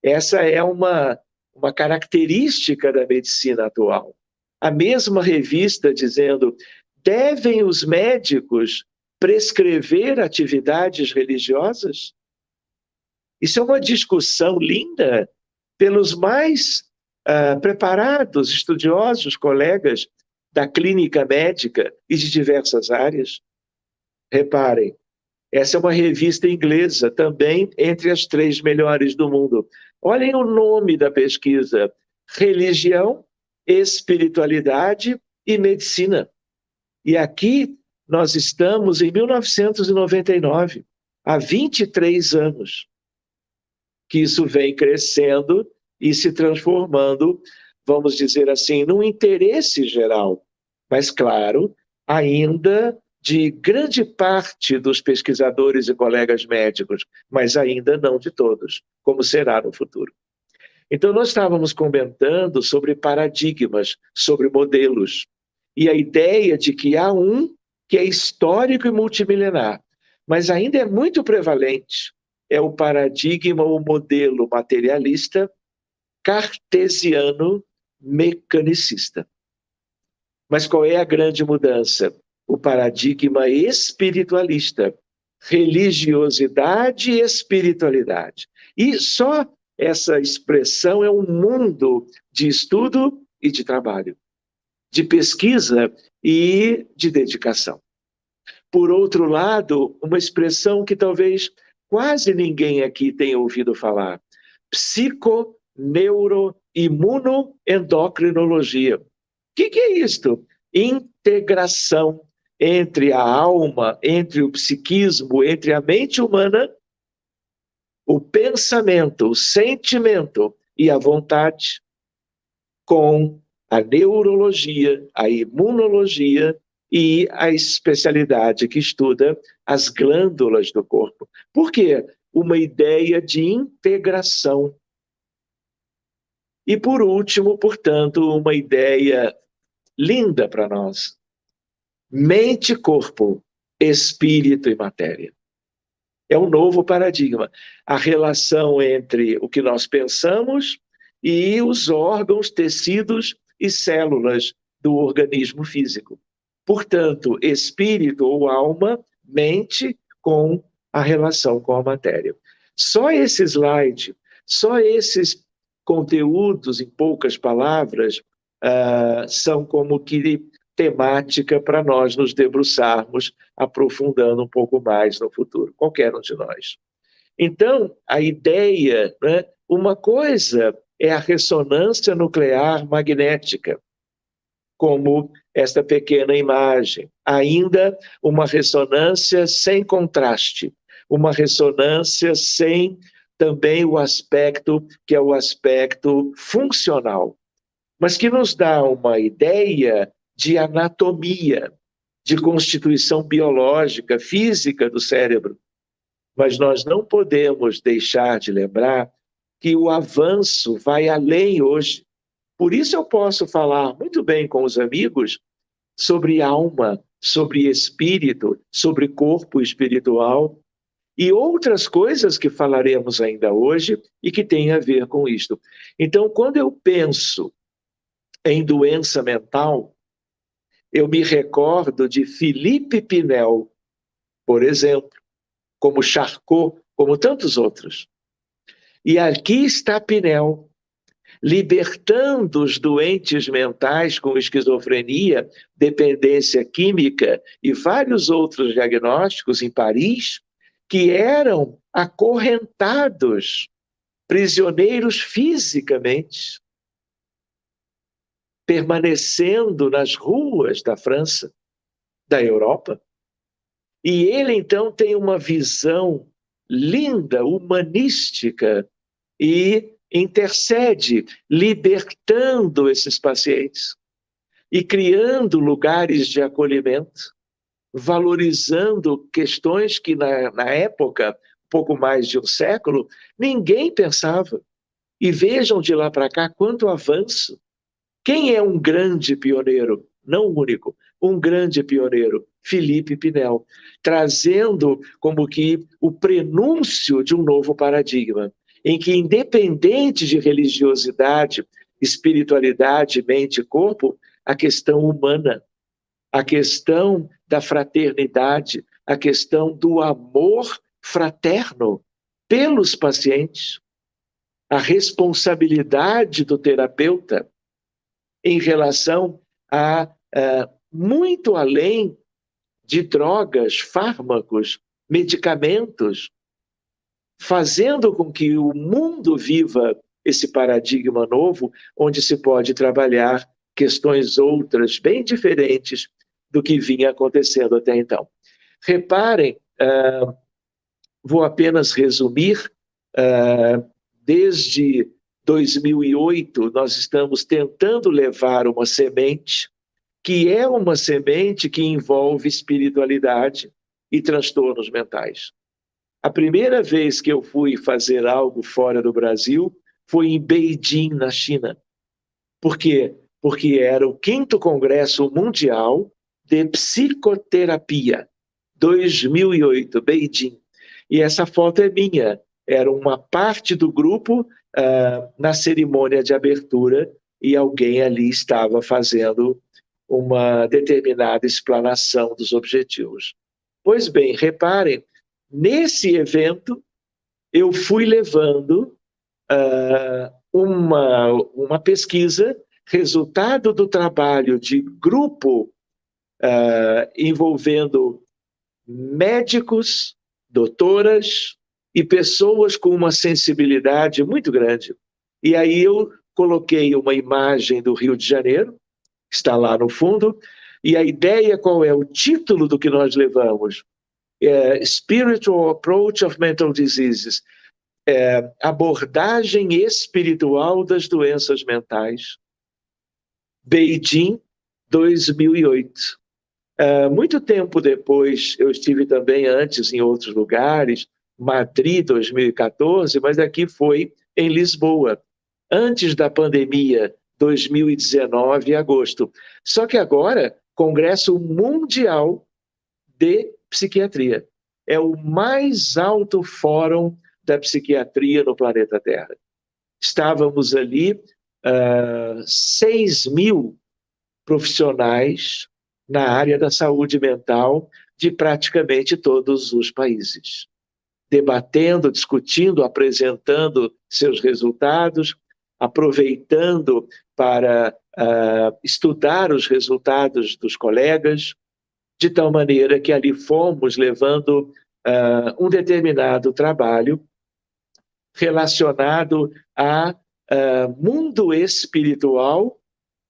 Essa é uma característica da medicina atual. A mesma revista dizendo, devem os médicos prescrever atividades religiosas? Isso é uma discussão linda pelos mais preparados, estudiosos, colegas da clínica médica e de diversas áreas. Reparem, essa é uma revista inglesa, também entre as 3 melhores do mundo. Olhem o nome da pesquisa: Religião, Espiritualidade e Medicina. E aqui nós estamos em 1999, há 23 anos, que isso vem crescendo e se transformando, vamos dizer assim, num interesse geral. Mas, claro, ainda de grande parte dos pesquisadores e colegas médicos, mas ainda não de todos, como será no futuro. Então, nós estávamos comentando sobre paradigmas, sobre modelos, e a ideia de que há um que é histórico e multimilenar, mas ainda é muito prevalente, é o paradigma, o modelo materialista, cartesiano, mecanicista. Mas qual é a grande mudança? O paradigma espiritualista, religiosidade e espiritualidade. E só essa expressão é um mundo de estudo e de trabalho, de pesquisa e de dedicação. Por outro lado, uma expressão que talvez quase ninguém aqui tenha ouvido falar, psiconeuroimunoendocrinologia, que é isto? Integração entre a alma, entre o psiquismo, entre a mente humana, o pensamento, o sentimento e a vontade, com a neurologia, a imunologia e a especialidade que estuda as glândulas do corpo. Por quê? Uma ideia de integração. E, por último, portanto, uma ideia linda para nós: mente, corpo, espírito e matéria. É um novo paradigma. A relação entre o que nós pensamos e os órgãos, tecidos e células do organismo físico. Portanto, espírito ou alma, mente com a relação com a matéria. Só esse slide, só esses conteúdos, em poucas palavras, são como que temática para nós nos debruçarmos, aprofundando um pouco mais no futuro, qualquer um de nós. Então, a ideia, né, uma coisa é a ressonância nuclear magnética, como esta pequena imagem. Ainda uma ressonância sem contraste, uma ressonância sem também o aspecto que é o aspecto funcional, mas que nos dá uma ideia de anatomia, de constituição biológica, física do cérebro. Mas nós não podemos deixar de lembrar que o avanço vai além hoje. Por isso eu posso falar muito bem com os amigos sobre alma, sobre espírito, sobre corpo espiritual e outras coisas que falaremos ainda hoje e que têm a ver com isto. Então, quando eu penso em doença mental, eu me recordo de Philippe Pinel, por exemplo, como Charcot, como tantos outros. E aqui está Pinel, libertando os doentes mentais com esquizofrenia, dependência química e vários outros diagnósticos em Paris, que eram acorrentados, prisioneiros fisicamente, permanecendo nas ruas da França, da Europa. E ele, então, tem uma visão linda, humanística, e intercede, libertando esses pacientes e criando lugares de acolhimento, valorizando questões que, na época, pouco mais de um século, ninguém pensava. E vejam de lá para cá quanto avanço. Quem é um grande pioneiro? Não o único, um grande pioneiro, Philippe Pinel, trazendo como que o prenúncio de um novo paradigma, em que, independente de religiosidade, espiritualidade, mente e corpo, a questão humana, a questão da fraternidade, a questão do amor fraterno pelos pacientes, a responsabilidade do terapeuta em relação a muito além de drogas, fármacos, medicamentos, fazendo com que o mundo viva esse paradigma novo, onde se pode trabalhar questões outras, bem diferentes do que vinha acontecendo até então. Reparem, vou apenas resumir, desde 2008, nós estamos tentando levar uma semente, que é uma semente que envolve espiritualidade e transtornos mentais. A primeira vez que eu fui fazer algo fora do Brasil foi em Beijing, na China. Por quê? Porque era o 5º Congresso Mundial de Psicoterapia, 2008, Beijing. E essa foto é minha. Era uma parte do grupo na cerimônia de abertura e alguém ali estava fazendo uma determinada explanação dos objetivos. Pois bem, reparem, nesse evento eu fui levando uma pesquisa, resultado do trabalho de grupo envolvendo médicos, doutoras e pessoas com uma sensibilidade muito grande. E aí eu coloquei uma imagem do Rio de Janeiro, está lá no fundo. E a ideia, qual é o título do que nós levamos? Spiritual Approach of Mental Diseases. Abordagem espiritual das doenças mentais. Beijing, 2008. Muito tempo depois, eu estive também antes em outros lugares, Madrid, 2014, mas aqui foi em Lisboa, antes da pandemia, 2019, agosto. Só que agora, Congresso Mundial de Psiquiatria. É o mais alto fórum da psiquiatria no planeta Terra. Estávamos ali 6.000 profissionais na área da saúde mental de praticamente todos os países, debatendo, discutindo, apresentando seus resultados, aproveitando para estudar os resultados dos colegas, de tal maneira que ali fomos levando um determinado trabalho relacionado a mundo espiritual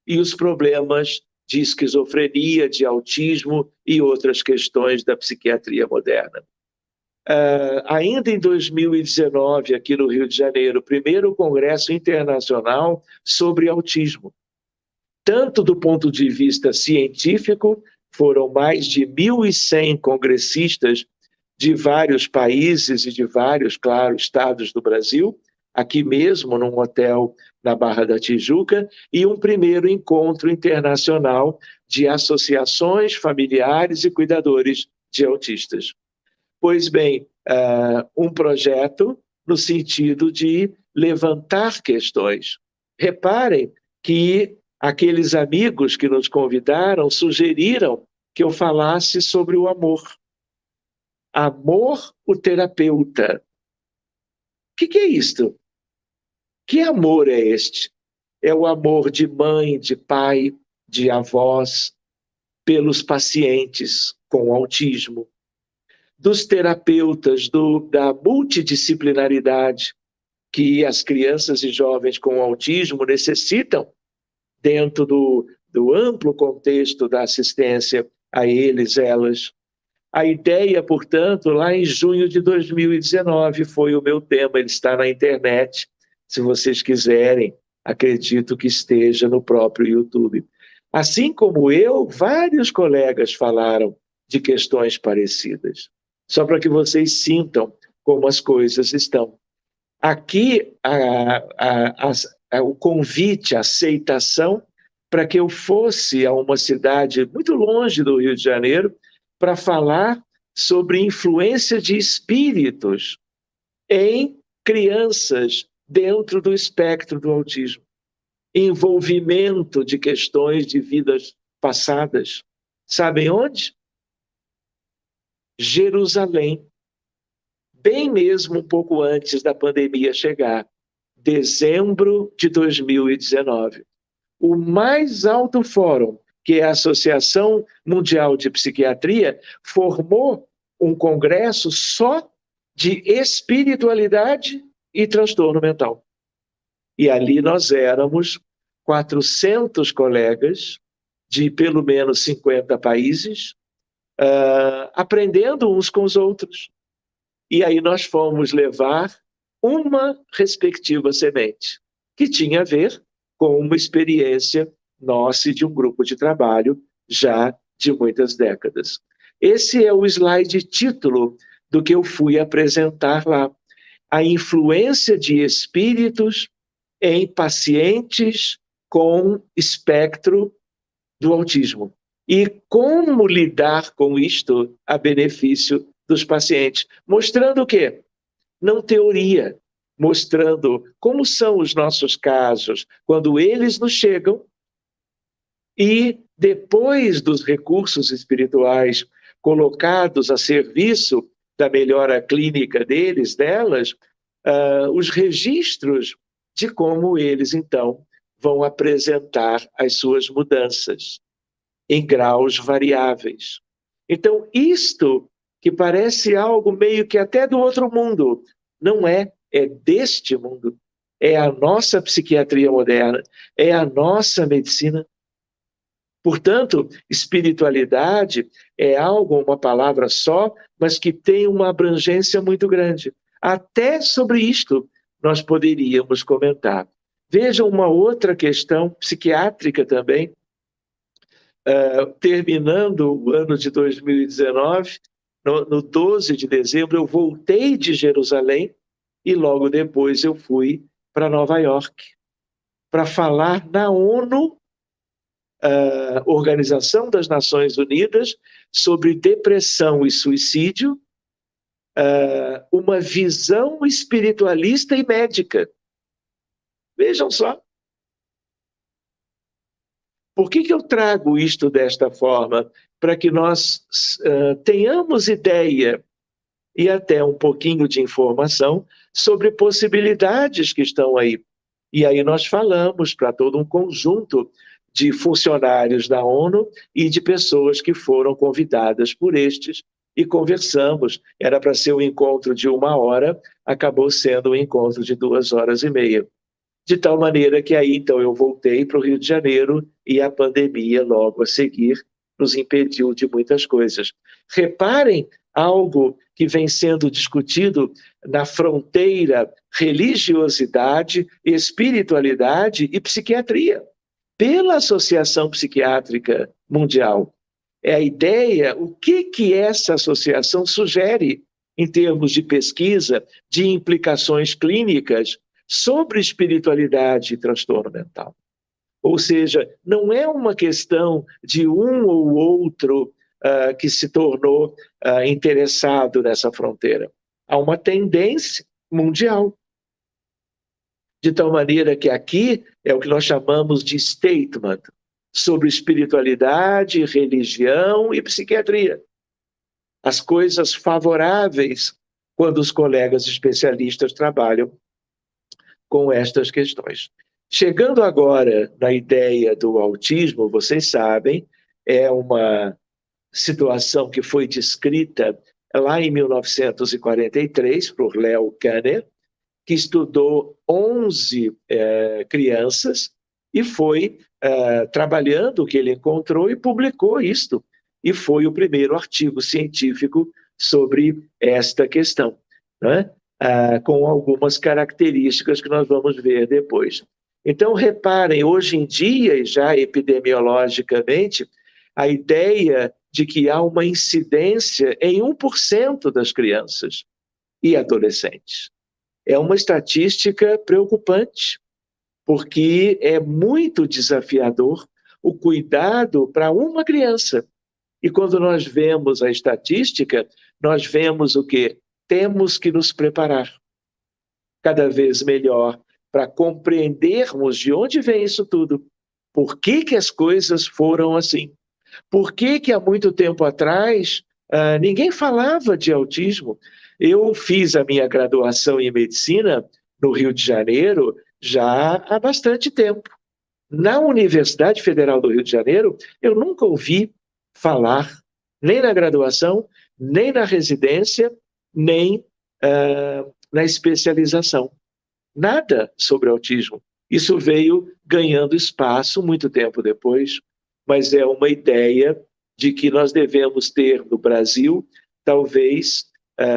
e os problemas de esquizofrenia, de autismo e outras questões da psiquiatria moderna. Ainda em 2019, aqui no Rio de Janeiro, o primeiro Congresso Internacional sobre Autismo. Tanto do ponto de vista científico, foram mais de 1.100 congressistas de vários países e de vários, claro, estados do Brasil, aqui mesmo num hotel na Barra da Tijuca, e um primeiro encontro internacional de associações familiares e cuidadores de autistas. Pois bem, um projeto no sentido de levantar questões. Reparem que aqueles amigos que nos convidaram sugeriram que eu falasse sobre o amor. Amor, o terapeuta. O que é isto? Que amor é este? É o amor de mãe, de pai, de avós, pelos pacientes com autismo, dos terapeutas, da multidisciplinaridade que as crianças e jovens com autismo necessitam dentro do amplo contexto da assistência a eles, elas. A ideia, portanto, lá em junho de 2019 foi o meu tema, ele está na internet, se vocês quiserem, acredito que esteja no próprio YouTube. Assim como eu, vários colegas falaram de questões parecidas, só para que vocês sintam como as coisas estão. Aqui, o convite, a aceitação, para que eu fosse a uma cidade muito longe do Rio de Janeiro, para falar sobre influência de espíritos em crianças dentro do espectro do autismo. Envolvimento de questões de vidas passadas. Sabem onde? Jerusalém. Bem mesmo um pouco antes da pandemia chegar. Dezembro de 2019. O mais alto fórum, que é a Associação Mundial de Psiquiatria, formou um congresso só de espiritualidade e transtorno mental. E ali nós éramos 400 colegas de pelo menos 50 países, aprendendo uns com os outros. E aí nós fomos levar uma respectiva semente, que tinha a ver com uma experiência nossa e de um grupo de trabalho já de muitas décadas. Esse é o slide título do que eu fui apresentar lá. A influência de espíritos em pacientes com espectro do autismo. E como lidar com isto a benefício dos pacientes. Mostrando o quê? Não teoria. Mostrando como são os nossos casos quando eles nos chegam e depois dos recursos espirituais colocados a serviço da melhora clínica deles, delas, os registros de como eles, então, vão apresentar as suas mudanças em graus variáveis. Então, isto que parece algo meio que até do outro mundo, não é deste mundo. É a nossa psiquiatria moderna, é a nossa medicina. Portanto, espiritualidade é algo, uma palavra só, mas que tem uma abrangência muito grande. Até sobre isto nós poderíamos comentar. Veja uma outra questão psiquiátrica também. Terminando o ano de 2019, no 12 de dezembro, eu voltei de Jerusalém e logo depois eu fui para Nova York para falar na ONU, Organização das Nações Unidas, sobre depressão e suicídio, uma visão espiritualista e médica. Vejam só. Por que eu trago isto desta forma? Para que nós tenhamos ideia e até um pouquinho de informação sobre possibilidades que estão aí. E aí nós falamos para todo um conjunto de funcionários da ONU e de pessoas que foram convidadas por estes e conversamos. Era para ser um encontro de 1 hora, acabou sendo um encontro de 2h30. De tal maneira que aí, então, eu voltei para o Rio de Janeiro e a pandemia, logo a seguir, nos impediu de muitas coisas. Reparem algo que vem sendo discutido na fronteira religiosidade, espiritualidade e psiquiatria, pela Associação Psiquiátrica Mundial. É a ideia, o que essa associação sugere em termos de pesquisa, de implicações clínicas, sobre espiritualidade e transtorno mental. Ou seja, não é uma questão de um ou outro que se tornou interessado nessa fronteira. Há uma tendência mundial. De tal maneira que aqui é o que nós chamamos de statement sobre espiritualidade, religião e psiquiatria. As coisas favoráveis quando os colegas especialistas trabalham com estas questões. Chegando agora na ideia do autismo, vocês sabem, é uma situação que foi descrita lá em 1943 por Leo Kanner, que estudou 11 crianças e foi trabalhando o que ele encontrou e publicou isto. E foi o primeiro artigo científico sobre esta questão, né? Com algumas características que nós vamos ver depois. Então, reparem, hoje em dia, já epidemiologicamente, a ideia de que há uma incidência em 1% das crianças e adolescentes. É uma estatística preocupante, porque é muito desafiador o cuidado para uma criança. E quando nós vemos a estatística, nós vemos o quê? Temos que nos preparar cada vez melhor para compreendermos de onde vem isso tudo. Por que as coisas foram assim? Por que há muito tempo atrás ninguém falava de autismo? Eu fiz a minha graduação em medicina no Rio de Janeiro já há bastante tempo. Na Universidade Federal do Rio de Janeiro, eu nunca ouvi falar, nem na graduação, nem na residência, nem na especialização. Nada sobre autismo. Isso veio ganhando espaço muito tempo depois, mas é uma ideia de que nós devemos ter no Brasil, talvez,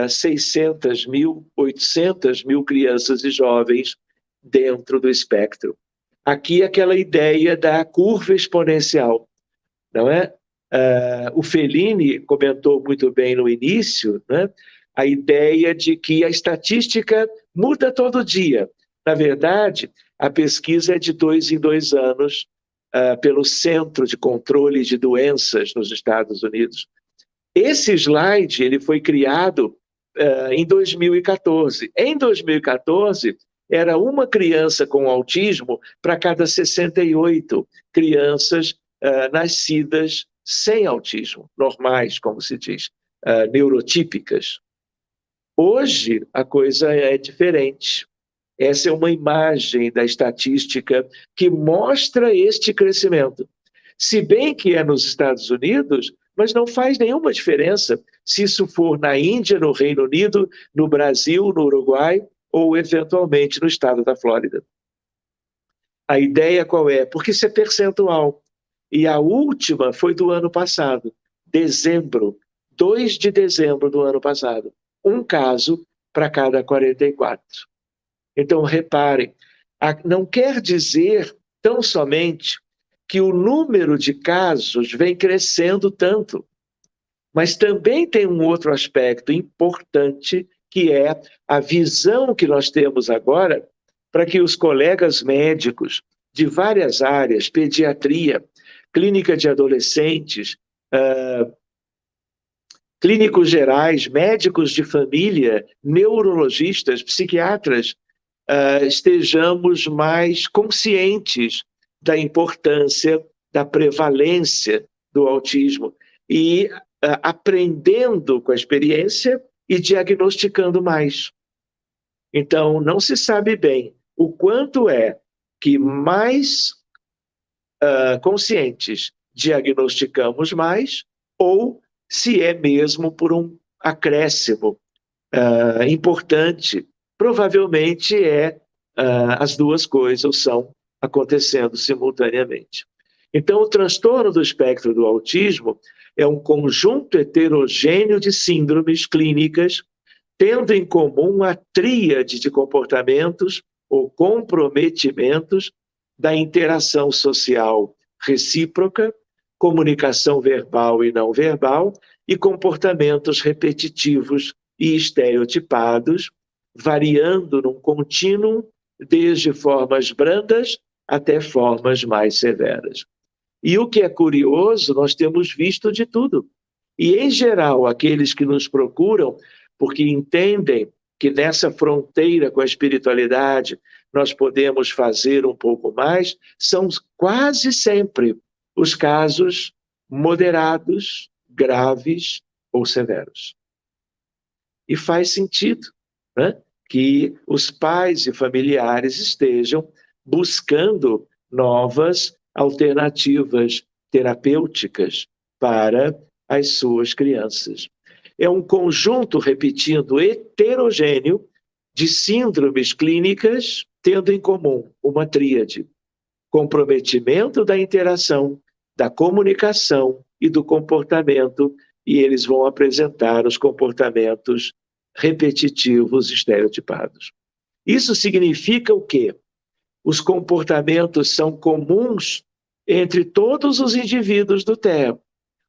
600 mil, 800 mil crianças e jovens dentro do espectro. Aqui aquela ideia da curva exponencial, não é? O Fellini comentou muito bem no início, né? A ideia de que a estatística muda todo dia. Na verdade, a pesquisa é de 2 em 2 anos pelo Centro de Controle de Doenças nos Estados Unidos. Esse slide ele foi criado em 2014. Em 2014, era uma criança com autismo para cada 68 crianças nascidas sem autismo, normais, como se diz, neurotípicas. Hoje, a coisa é diferente. Essa é uma imagem da estatística que mostra este crescimento. Se bem que é nos Estados Unidos, mas não faz nenhuma diferença se isso for na Índia, no Reino Unido, no Brasil, no Uruguai ou, eventualmente, no estado da Flórida. A ideia qual é? Porque isso é percentual. E a última foi do ano passado, dezembro, 2 de dezembro do ano passado. Um caso para cada 44. Então, reparem, não quer dizer tão somente que o número de casos vem crescendo tanto, mas também tem um outro aspecto importante, que é a visão que nós temos agora para que os colegas médicos de várias áreas, pediatria, clínica de adolescentes, clínicos gerais, médicos de família, neurologistas, psiquiatras, estejamos mais conscientes da importância, da prevalência do autismo e aprendendo com a experiência e diagnosticando mais. Então, não se sabe bem o quanto é que mais conscientes diagnosticamos mais ou se é mesmo por um acréscimo importante. Provavelmente as duas coisas são acontecendo simultaneamente. Então, o transtorno do espectro do autismo é um conjunto heterogêneo de síndromes clínicas, tendo em comum a tríade de comportamentos ou comprometimentos da interação social recíproca, comunicação verbal e não verbal, e comportamentos repetitivos e estereotipados, variando num contínuo desde formas brandas até formas mais severas. E o que é curioso, nós temos visto de tudo. E, em geral, aqueles que nos procuram, porque entendem que nessa fronteira com a espiritualidade nós podemos fazer um pouco mais, são quase sempre os casos moderados, graves ou severos. E faz sentido, né, que os pais e familiares estejam buscando novas alternativas terapêuticas para as suas crianças. É um conjunto, repetindo, heterogêneo de síndromes clínicas, tendo em comum uma tríade: comprometimento da interação, da comunicação e do comportamento, e eles vão apresentar os comportamentos repetitivos estereotipados. Isso significa o quê? Os comportamentos são comuns entre todos os indivíduos do Terra.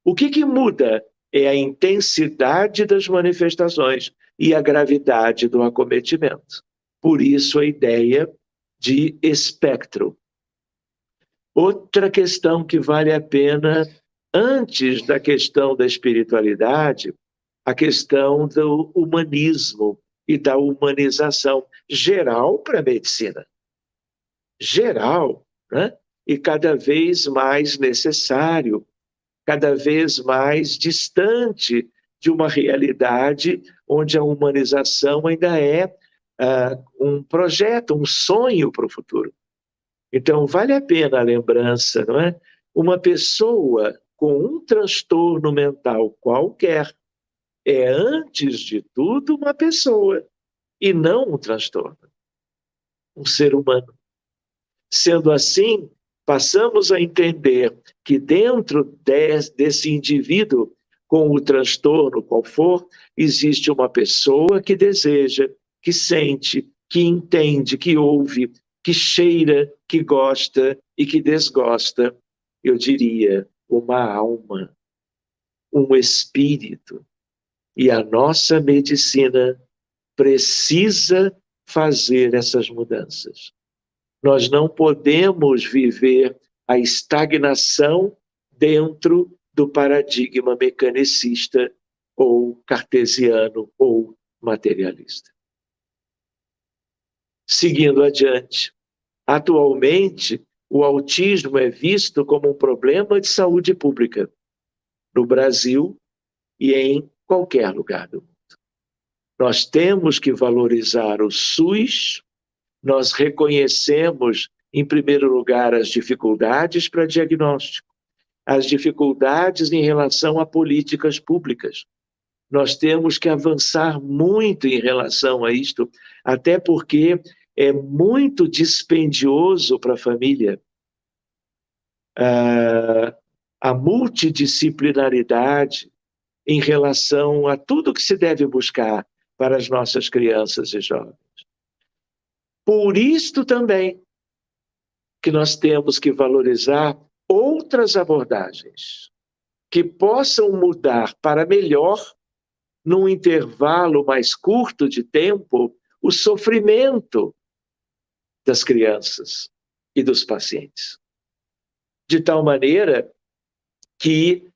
O que muda é a intensidade das manifestações e a gravidade do acometimento. Por isso a ideia de espectro. Outra questão que vale a pena, antes da questão da espiritualidade, a questão do humanismo e da humanização geral para a medicina. Geral, né? E cada vez mais necessário, cada vez mais distante de uma realidade onde a humanização ainda é um projeto, um sonho para o futuro. Então, vale a pena a lembrança, não é? Uma pessoa com um transtorno mental qualquer é, antes de tudo, uma pessoa, e não um transtorno. Um ser humano. Sendo assim, passamos a entender que dentro desse indivíduo com o transtorno qual for, existe uma pessoa que deseja, que sente, que entende, que ouve, que cheira, que gosta e que desgosta. Eu diria, uma alma, um espírito. E a nossa medicina precisa fazer essas mudanças. Nós não podemos viver a estagnação dentro do paradigma mecanicista ou cartesiano ou materialista. Seguindo adiante, atualmente o autismo é visto como um problema de saúde pública no Brasil e em qualquer lugar do mundo. Nós temos que valorizar o SUS. Nós reconhecemos, em primeiro lugar, as dificuldades para diagnóstico, as dificuldades em relação a políticas públicas. Nós temos que avançar muito em relação a isto, até porque é muito dispendioso para a família a multidisciplinaridade em relação a tudo que se deve buscar para as nossas crianças e jovens. Por isto também que nós temos que valorizar outras abordagens que possam mudar para melhor, num intervalo mais curto de tempo, o sofrimento das crianças e dos pacientes. De tal maneira que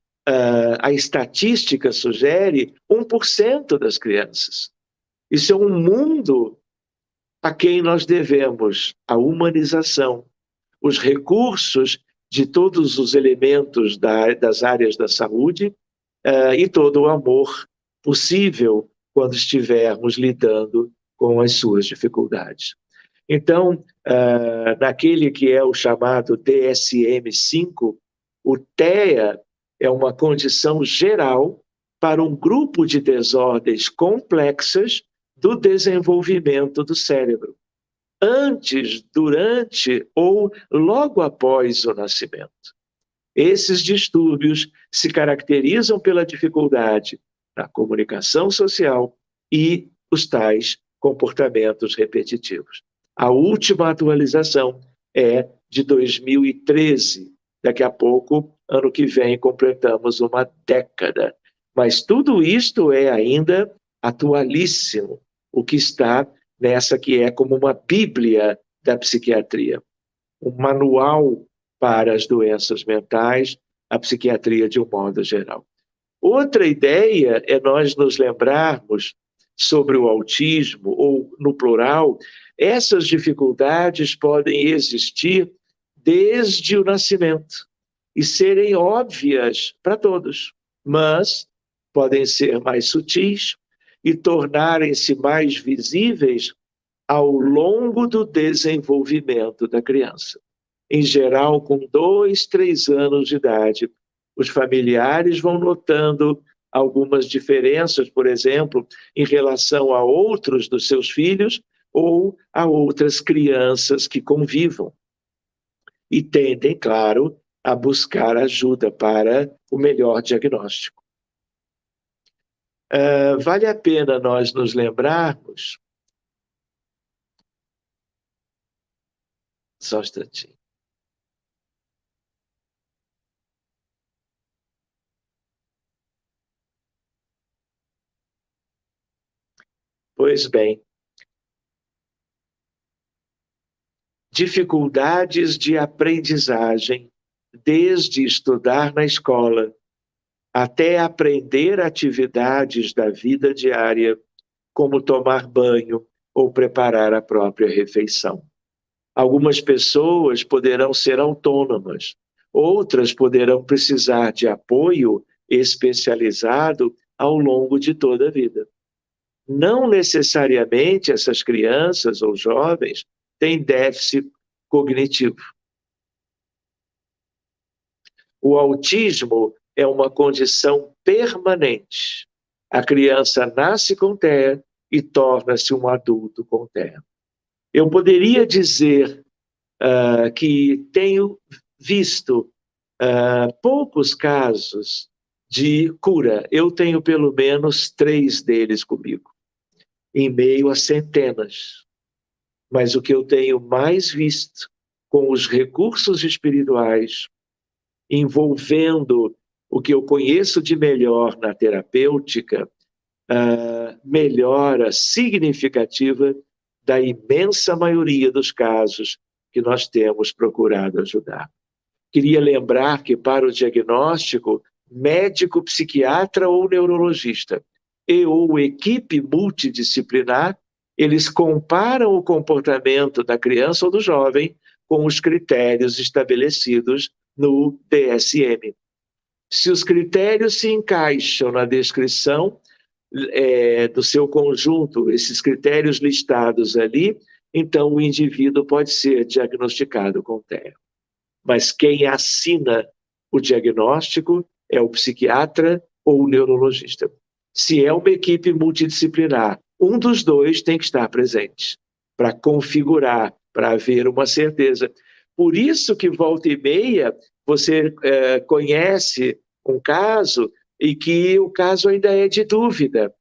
a estatística sugere 1% das crianças. Isso é um mundo a quem nós devemos a humanização, os recursos de todos os elementos das áreas da saúde e todo o amor possível quando estivermos lidando com as suas dificuldades. Então, naquele que é o chamado DSM-5, o TEA é uma condição geral para um grupo de desordens complexas do desenvolvimento do cérebro, antes, durante ou logo após o nascimento. Esses distúrbios se caracterizam pela dificuldade na comunicação social e os tais comportamentos repetitivos. A última atualização é de 2013. Daqui a pouco, ano que vem, completamos uma década. Mas tudo isto é ainda atualíssimo, o que está nessa que é como uma bíblia da psiquiatria, um manual para as doenças mentais, a psiquiatria de um modo geral. Outra ideia é nós nos lembrarmos sobre o autismo, ou no plural, essas dificuldades podem existir desde o nascimento e serem óbvias para todos, mas podem ser mais sutis e tornarem-se mais visíveis ao longo do desenvolvimento da criança. Em geral, com 2, 3 anos de idade, os familiares vão notando algumas diferenças, por exemplo, em relação a outros dos seus filhos ou a outras crianças que convivam. E tendem, claro, a buscar ajuda para o melhor diagnóstico. Vale a pena nós nos lembrarmos... Só um instantinho. Pois bem, dificuldades de aprendizagem, desde estudar na escola até aprender atividades da vida diária, como tomar banho ou preparar a própria refeição. Algumas pessoas poderão ser autônomas, outras poderão precisar de apoio especializado ao longo de toda a vida. Não necessariamente essas crianças ou jovens têm déficit cognitivo. O autismo é uma condição permanente. A criança nasce com TEA e torna-se um adulto com TEA. Eu poderia dizer que tenho visto poucos casos de cura. Eu tenho pelo menos 3 deles comigo, em meio a centenas. Mas o que eu tenho mais visto com os recursos espirituais, envolvendo o que eu conheço de melhor na terapêutica, melhora significativa da imensa maioria dos casos que nós temos procurado ajudar. Queria lembrar que para o diagnóstico, médico, psiquiatra ou neurologista ou equipe multidisciplinar, eles comparam o comportamento da criança ou do jovem com os critérios estabelecidos no DSM. Se os critérios se encaixam na descrição do seu conjunto, esses critérios listados ali, então o indivíduo pode ser diagnosticado com TEA. Mas quem assina o diagnóstico é o psiquiatra ou o neurologista. Se é uma equipe multidisciplinar, um dos dois tem que estar presente para configurar, para haver uma certeza. Por isso que volta e meia você conhece um caso e que o caso ainda é de dúvida.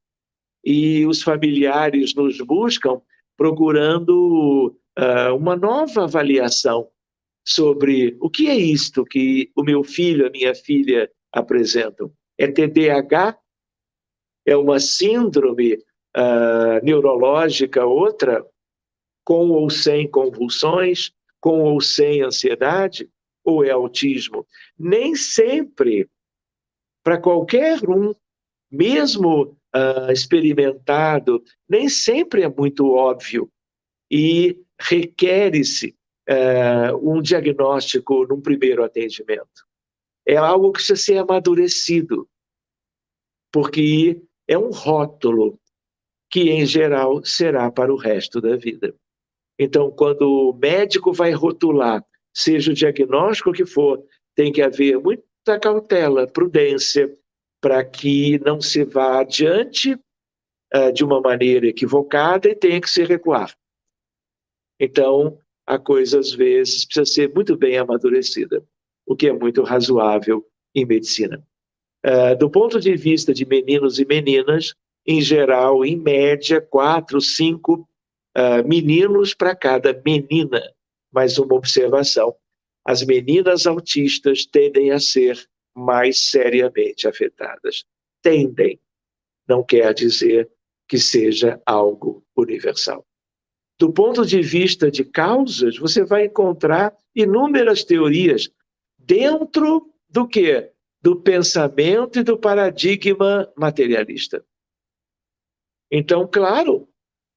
E os familiares nos buscam procurando uma nova avaliação sobre o que é isto que o meu filho, a minha filha apresentam. É TDAH? É uma síndrome neurológica outra, com ou sem convulsões, com ou sem ansiedade, ou é autismo? Nem sempre, para qualquer um, mesmo experimentado, nem sempre é muito óbvio e requer-se um diagnóstico num primeiro atendimento. É algo que precisa ser amadurecido, porque é um rótulo que, em geral, será para o resto da vida. Então, quando o médico vai rotular, seja o diagnóstico que for, tem que haver muita cautela, prudência, para que não se vá adiante de uma maneira equivocada e tenha que se recuar. Então, a coisa, às vezes, precisa ser muito bem amadurecida, o que é muito razoável em medicina. Do ponto de vista de meninos e meninas, em geral, em média, 4, 5 meninos para cada menina. Mais uma observação: as meninas autistas tendem a ser mais seriamente afetadas. Tendem, não quer dizer que seja algo universal. Do ponto de vista de causas, você vai encontrar inúmeras teorias dentro do quê? Do pensamento e do paradigma materialista. Então, claro,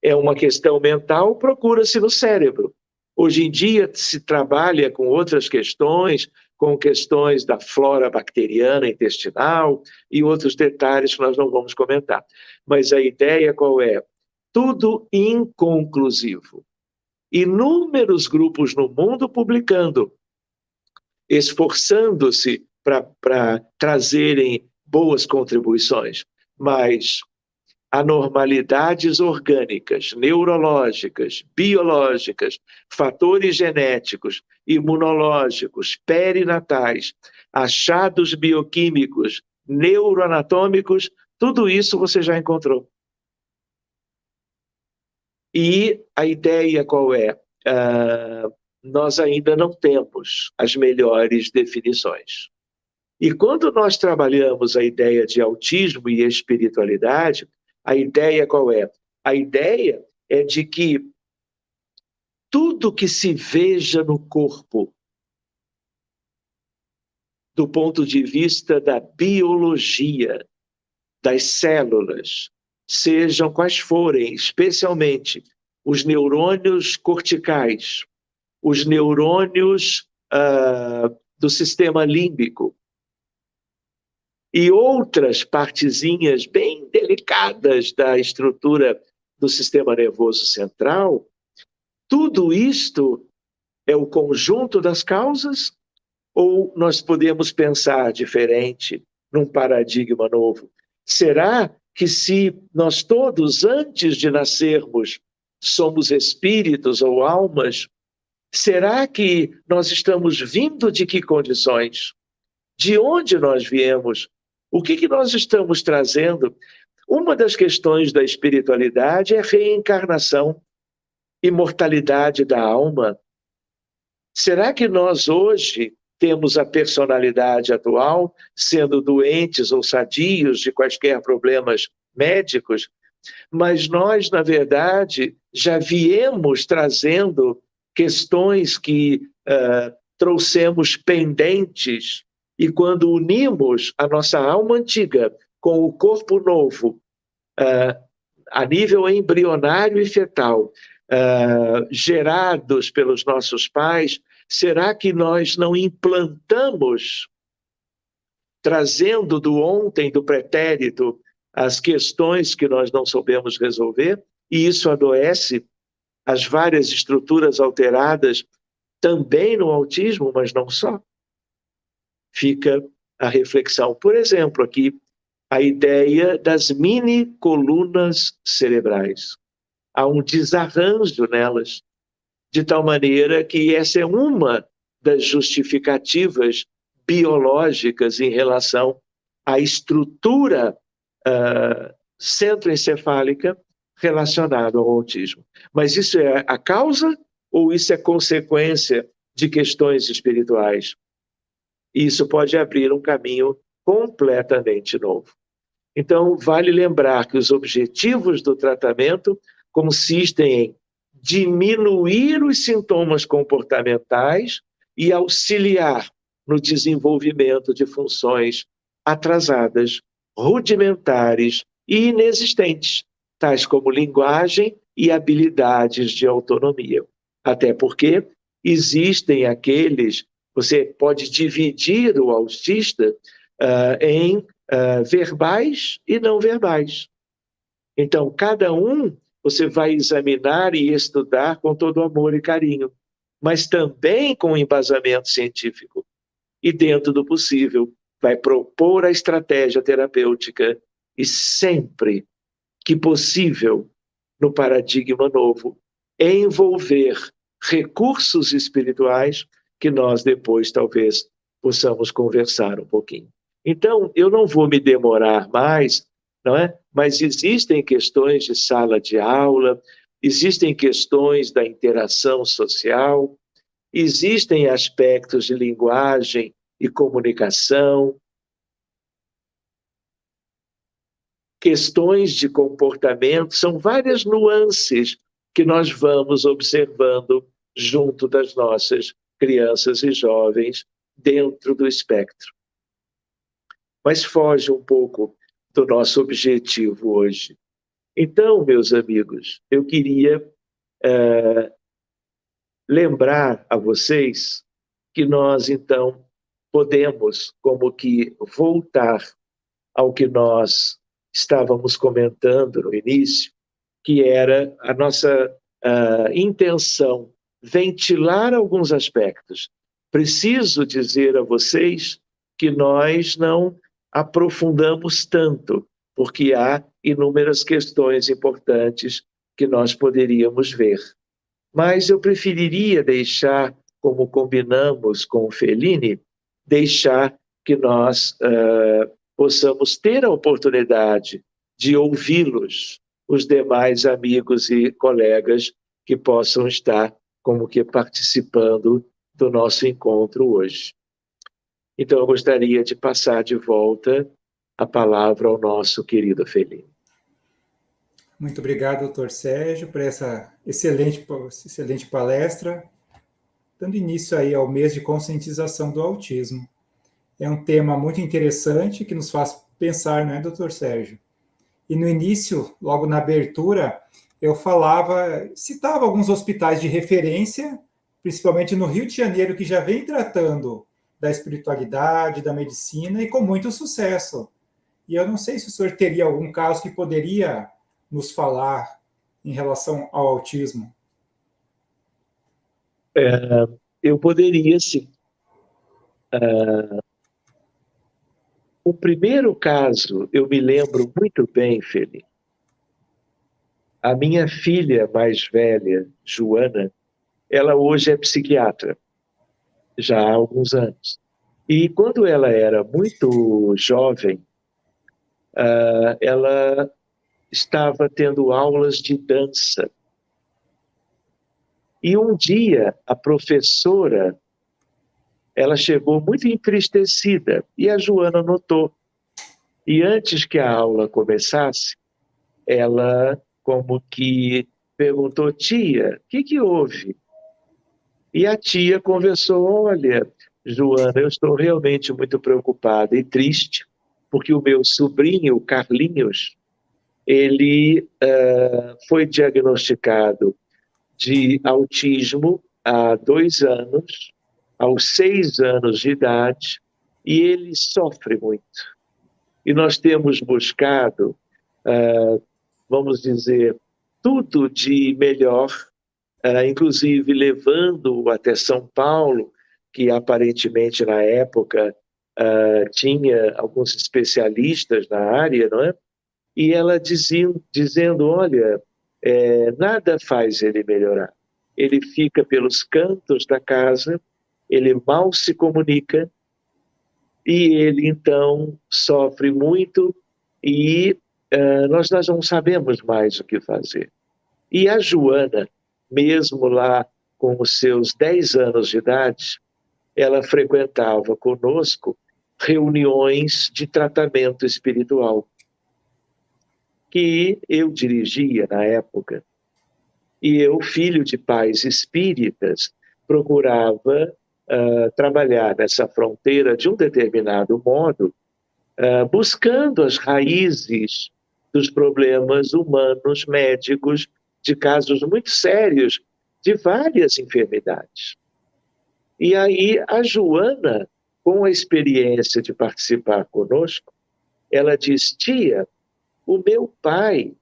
é uma questão mental, procura-se no cérebro. Hoje em dia se trabalha com outras questões, com questões da flora bacteriana intestinal e outros detalhes que nós não vamos comentar. Mas a ideia qual é? Tudo inconclusivo. Inúmeros grupos no mundo publicando, esforçando-se para trazerem boas contribuições, mas anormalidades orgânicas, neurológicas, biológicas, fatores genéticos, imunológicos, perinatais, achados bioquímicos, neuroanatômicos, tudo isso você já encontrou. E a ideia qual é? Nós ainda não temos as melhores definições. E quando nós trabalhamos a ideia de autismo e espiritualidade, a ideia qual é? A ideia é de que tudo que se veja no corpo, do ponto de vista da biologia, das células, sejam quais forem, especialmente os neurônios corticais, os neurônios do sistema límbico e outras partezinhas bem delicadas da estrutura do sistema nervoso central, tudo isto é o conjunto das causas? Ou nós podemos pensar diferente, num paradigma novo? Será que se nós todos, antes de nascermos, somos espíritos ou almas, será que nós estamos vindo de que condições? De onde nós viemos? O que nós estamos trazendo? Uma das questões da espiritualidade é a reencarnação, imortalidade da alma. Será que nós hoje temos a personalidade atual, sendo doentes ou sadios de quaisquer problemas médicos, mas nós, na verdade, já viemos trazendo questões que trouxemos pendentes, e quando unimos a nossa alma antiga com o corpo novo, a nível embrionário e fetal, gerados pelos nossos pais, será que nós não implantamos, trazendo do ontem, do pretérito, as questões que nós não soubemos resolver, e isso adoece as várias estruturas alteradas também no autismo, mas não só? Fica a reflexão. Por exemplo, aqui, a ideia das mini colunas cerebrais. Há um desarranjo nelas, de tal maneira que essa é uma das justificativas biológicas em relação à estrutura centroencefálica relacionada ao autismo. Mas isso é a causa ou isso é consequência de questões espirituais? Isso pode abrir um caminho completamente novo. Então, vale lembrar que os objetivos do tratamento consistem em diminuir os sintomas comportamentais e auxiliar no desenvolvimento de funções atrasadas, rudimentares e inexistentes, tais como linguagem e habilidades de autonomia. Até porque existem aqueles, você pode dividir o autista em verbais e não verbais. Então, cada um você vai examinar e estudar com todo amor e carinho, mas também com embasamento científico. E, dentro do possível, vai propor a estratégia terapêutica e, sempre que possível, no paradigma novo, envolver recursos espirituais que nós depois, talvez, possamos conversar um pouquinho. Então, eu não vou me demorar mais, não é? Mas existem questões de sala de aula, existem questões da interação social, existem aspectos de linguagem e comunicação, questões de comportamento, são várias nuances que nós vamos observando junto das nossas crianças e jovens dentro do espectro. Mas foge um pouco do nosso objetivo hoje. Então, meus amigos, eu queria lembrar a vocês que nós, então, podemos como que voltar ao que nós estávamos comentando no início, que era a nossa intenção, ventilar alguns aspectos. Preciso dizer a vocês que nós não aprofundamos tanto, porque há inúmeras questões importantes que nós poderíamos ver. Mas eu preferiria deixar, como combinamos com o Fellini, deixar que nós possamos ter a oportunidade de ouvi-los, os demais amigos e colegas que possam estar como que participando do nosso encontro hoje. Então, eu gostaria de passar de volta a palavra ao nosso querido Fellini. Muito obrigado, doutor Sérgio, por essa excelente palestra, dando início aí ao mês de conscientização do autismo. É um tema muito interessante que nos faz pensar, não é, doutor Sérgio? E no início, logo na abertura, eu citava alguns hospitais de referência, principalmente no Rio de Janeiro, que já vem tratando da espiritualidade, da medicina, e com muito sucesso. E eu não sei se o senhor teria algum caso que poderia nos falar em relação ao autismo. Eu poderia, sim. O primeiro caso, eu me lembro muito bem, Felipe. A minha filha mais velha, Joana, ela hoje é psiquiatra, já há alguns anos. E quando ela era muito jovem, ela estava tendo aulas de dança. E um dia, a professora, ela chegou muito entristecida, e a Joana notou. E antes que a aula começasse, ela como que perguntou: tia, o que houve? E a tia conversou: olha, Joana, eu estou realmente muito preocupada e triste, porque o meu sobrinho, Carlinhos, ele foi diagnosticado de autismo há 2 anos, aos 6 anos de idade, e ele sofre muito. E nós temos buscado, vamos dizer, tudo de melhor, inclusive levando até São Paulo, que aparentemente na época tinha alguns especialistas na área, não é? E ela dizendo, olha, nada faz ele melhorar. Ele fica pelos cantos da casa, ele mal se comunica, e ele então sofre muito e nós não sabemos mais o que fazer. E a Joana, mesmo lá com os seus 10 anos de idade, ela frequentava conosco reuniões de tratamento espiritual, que eu dirigia na época. E eu, filho de pais espíritas, procurava trabalhar nessa fronteira de um determinado modo, buscando as raízes dos problemas humanos, médicos, de casos muito sérios, de várias enfermidades. E aí a Joana, com a experiência de participar conosco, ela diz: tia, o meu pai,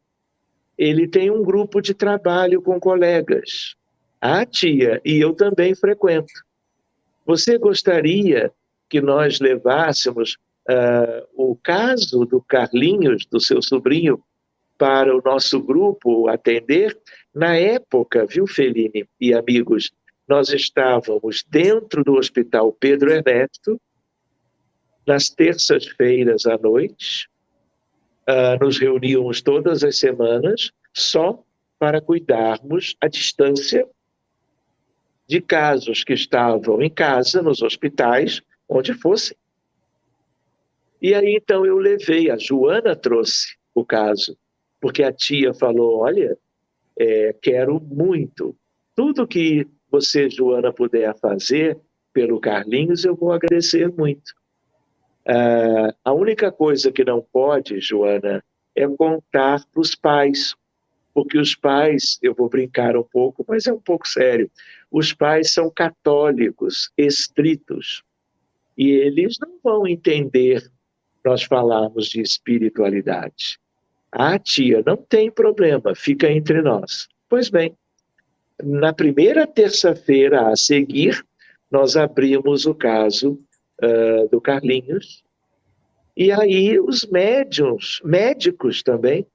ele tem um grupo de trabalho com colegas. Ah, tia, e eu também frequento. Você gostaria que nós levássemos o caso do Carlinhos, do seu sobrinho, para o nosso grupo atender? Na época, viu, Feline e amigos, nós estávamos dentro do Hospital Pedro Ernesto, nas terças-feiras à noite, nos reuníamos todas as semanas, só para cuidarmos à distância de casos que estavam em casa, nos hospitais, onde fossem. E aí, então, eu levei, a Joana trouxe o caso, porque a tia falou: olha, quero muito. Tudo que você, Joana, puder fazer pelo Carlinhos, eu vou agradecer muito. A única coisa que não pode, Joana, é contar para os pais, porque os pais, eu vou brincar um pouco, mas é um pouco sério, os pais são católicos estritos e eles não vão entender nós falarmos de espiritualidade. Ah, tia, não tem problema, fica entre nós. Pois bem, na primeira terça-feira a seguir, nós abrimos o caso do Carlinhos, e aí os médicos também,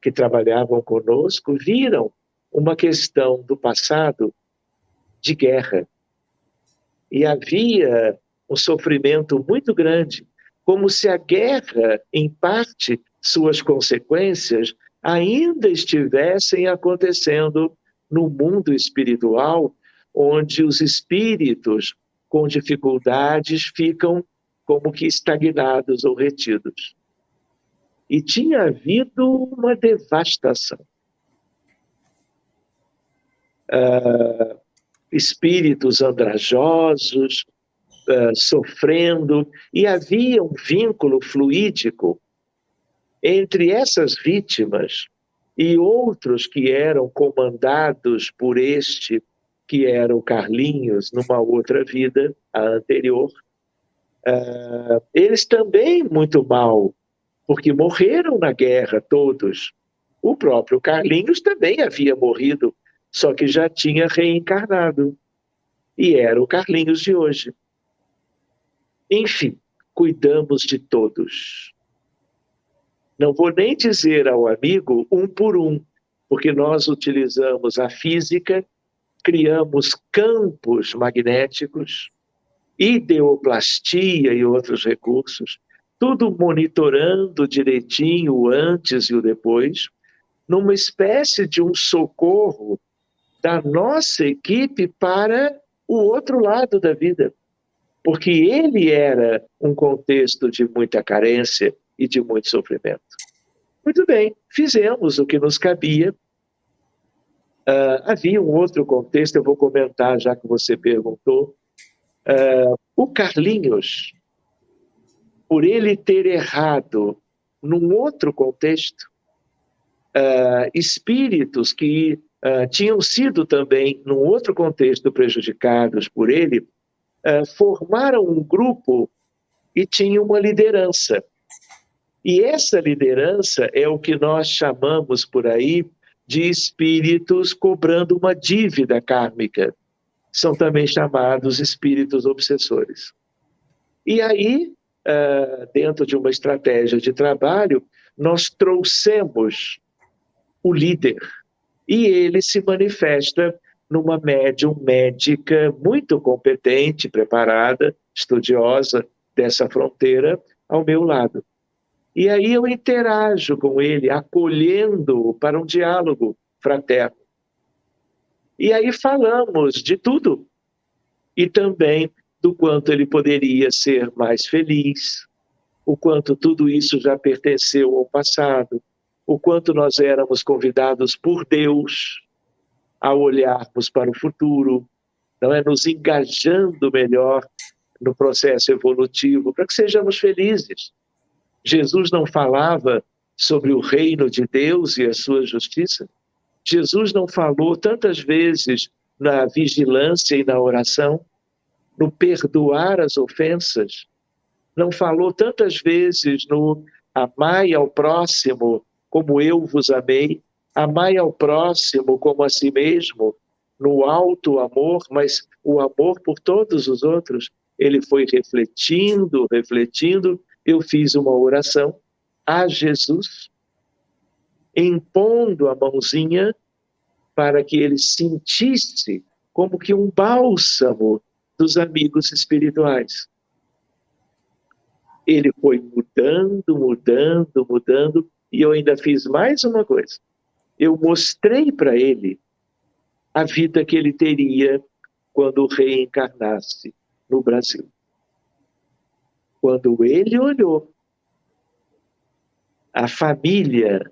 que trabalhavam conosco, viram uma questão do passado de guerra. E havia um sofrimento muito grande, como se a guerra, em parte, suas consequências, ainda estivessem acontecendo no mundo espiritual, onde os espíritos com dificuldades ficam como que estagnados ou retidos. E tinha havido uma devastação. Espíritos andrajosos, sofrendo, e havia um vínculo fluídico entre essas vítimas e outros que eram comandados por este, que era o Carlinhos, numa outra vida, a anterior. Eles também muito mal, porque morreram na guerra todos. O próprio Carlinhos também havia morrido, só que já tinha reencarnado. E era o Carlinhos de hoje. Enfim, cuidamos de todos. Não vou nem dizer ao amigo um por um, porque nós utilizamos a física, criamos campos magnéticos, ideoplastia e outros recursos, tudo monitorando direitinho o antes e o depois, numa espécie de um socorro da nossa equipe para o outro lado da vida. Porque ele era um contexto de muita carência e de muito sofrimento. Muito bem, fizemos o que nos cabia. Havia um outro contexto, eu vou comentar já que você perguntou. O Carlinhos, por ele ter errado num outro contexto, espíritos que tinham sido também, num outro contexto, prejudicados por ele, formaram um grupo e tinham uma liderança. E essa liderança é o que nós chamamos por aí de espíritos cobrando uma dívida kármica. São também chamados espíritos obsessores. E aí, dentro de uma estratégia de trabalho, nós trouxemos o líder. E ele se manifesta numa médium médica muito competente, preparada, estudiosa dessa fronteira ao meu lado. E aí eu interajo com ele, acolhendo-o para um diálogo fraterno. E aí falamos de tudo. E também do quanto ele poderia ser mais feliz, o quanto tudo isso já pertenceu ao passado, o quanto nós éramos convidados por Deus a olharmos para o futuro, não é? Nos engajando melhor no processo evolutivo, para que sejamos felizes. Jesus não falava sobre o reino de Deus e a sua justiça? Jesus não falou tantas vezes na vigilância e na oração, no perdoar as ofensas? Não falou tantas vezes no amai ao próximo como eu vos amei, amai ao próximo como a si mesmo, no alto amor, mas o amor por todos os outros? Ele foi refletindo, eu fiz uma oração a Jesus, impondo a mãozinha para que ele sentisse como que um bálsamo dos amigos espirituais. Ele foi mudando, e eu ainda fiz mais uma coisa. Eu mostrei para ele a vida que ele teria quando reencarnasse no Brasil. Quando ele olhou a família,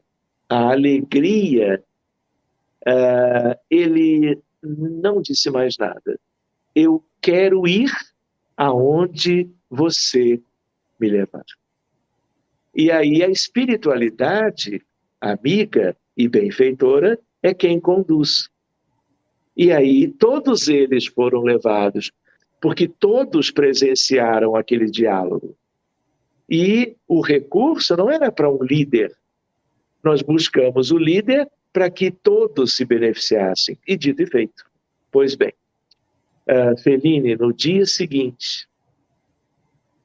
a alegria, ele não disse mais nada. Eu quero ir aonde você me levar. E aí a espiritualidade, amiga e benfeitora, é quem conduz. E aí todos eles foram levados, porque todos presenciaram aquele diálogo. E o recurso não era para um líder. Nós buscamos o líder para que todos se beneficiassem. E dito e feito. Pois bem, Feline, no dia seguinte,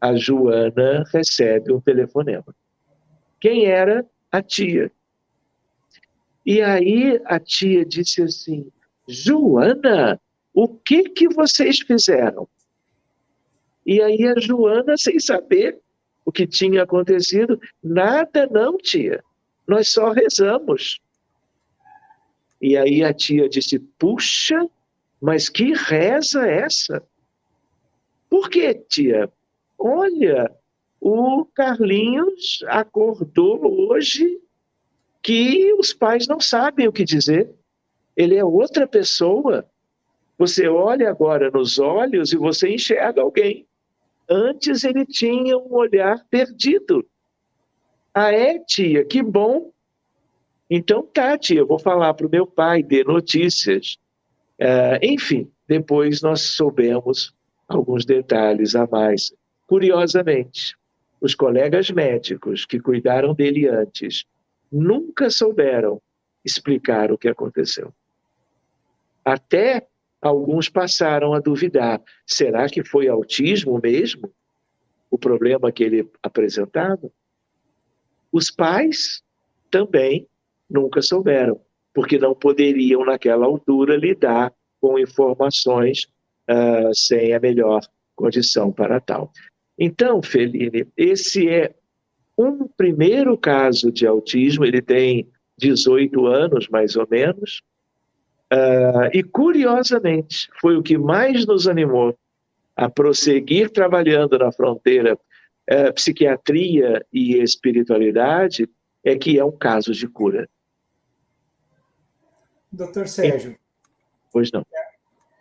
a Joana recebe um telefonema. Quem era? A tia. E aí a tia disse assim: Joana, o que vocês fizeram? E aí a Joana, sem saber o que tinha acontecido, nada não, tia. Nós só rezamos. E aí a tia disse: puxa, mas que reza essa? Por quê, tia? Olha, o Carlinhos acordou hoje que os pais não sabem o que dizer. Ele é outra pessoa. Você olha agora nos olhos e você enxerga alguém. Antes ele tinha um olhar perdido. Ah, é, tia? Que bom. Então tá, tia, eu vou falar para o meu pai, dê notícias. Enfim, depois nós soubemos alguns detalhes a mais. Curiosamente, os colegas médicos que cuidaram dele antes nunca souberam explicar o que aconteceu. Até alguns passaram a duvidar. Será que foi autismo mesmo? O problema que ele apresentava? Os pais também nunca souberam, porque não poderiam, naquela altura, lidar com informações sem a melhor condição para tal. Então, Feline, esse é um primeiro caso de autismo, ele tem 18 anos, mais ou menos, e, curiosamente, foi o que mais nos animou a prosseguir trabalhando na fronteira psiquiatria e espiritualidade, é que é um caso de cura. Doutor Sérgio, pois não.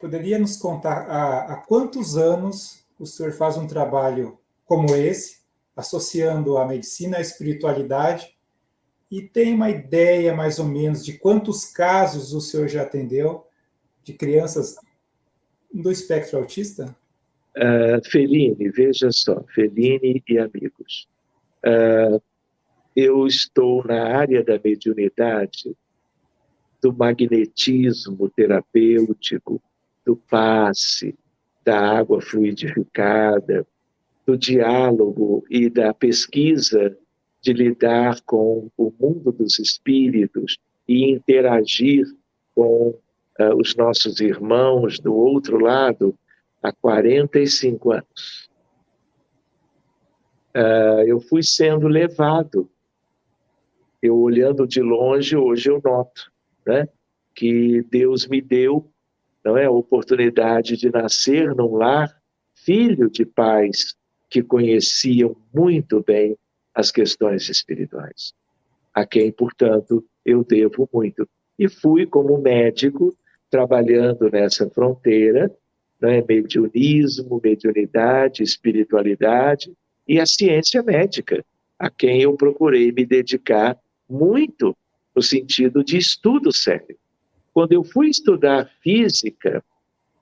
Poderia nos contar há quantos anos o senhor faz um trabalho como esse, associando a medicina à espiritualidade, e tem uma ideia, mais ou menos, de quantos casos o senhor já atendeu de crianças do espectro autista? Feline, veja só, Feline e amigos. Eu estou na área da mediunidade, do magnetismo terapêutico, do passe, da água fluidificada, do diálogo e da pesquisa de lidar com o mundo dos espíritos e interagir com os nossos irmãos do outro lado há 45 anos. Eu fui sendo levado. Eu, olhando de longe, hoje eu noto, né, que Deus me deu, não é, a oportunidade de nascer num lar filho de pais que conheciam muito bem as questões espirituais, a quem, portanto, eu devo muito. E fui como médico, trabalhando nessa fronteira, né, mediunismo, mediunidade, espiritualidade e a ciência médica, a quem eu procurei me dedicar muito no sentido de estudo sério. Quando eu fui estudar física,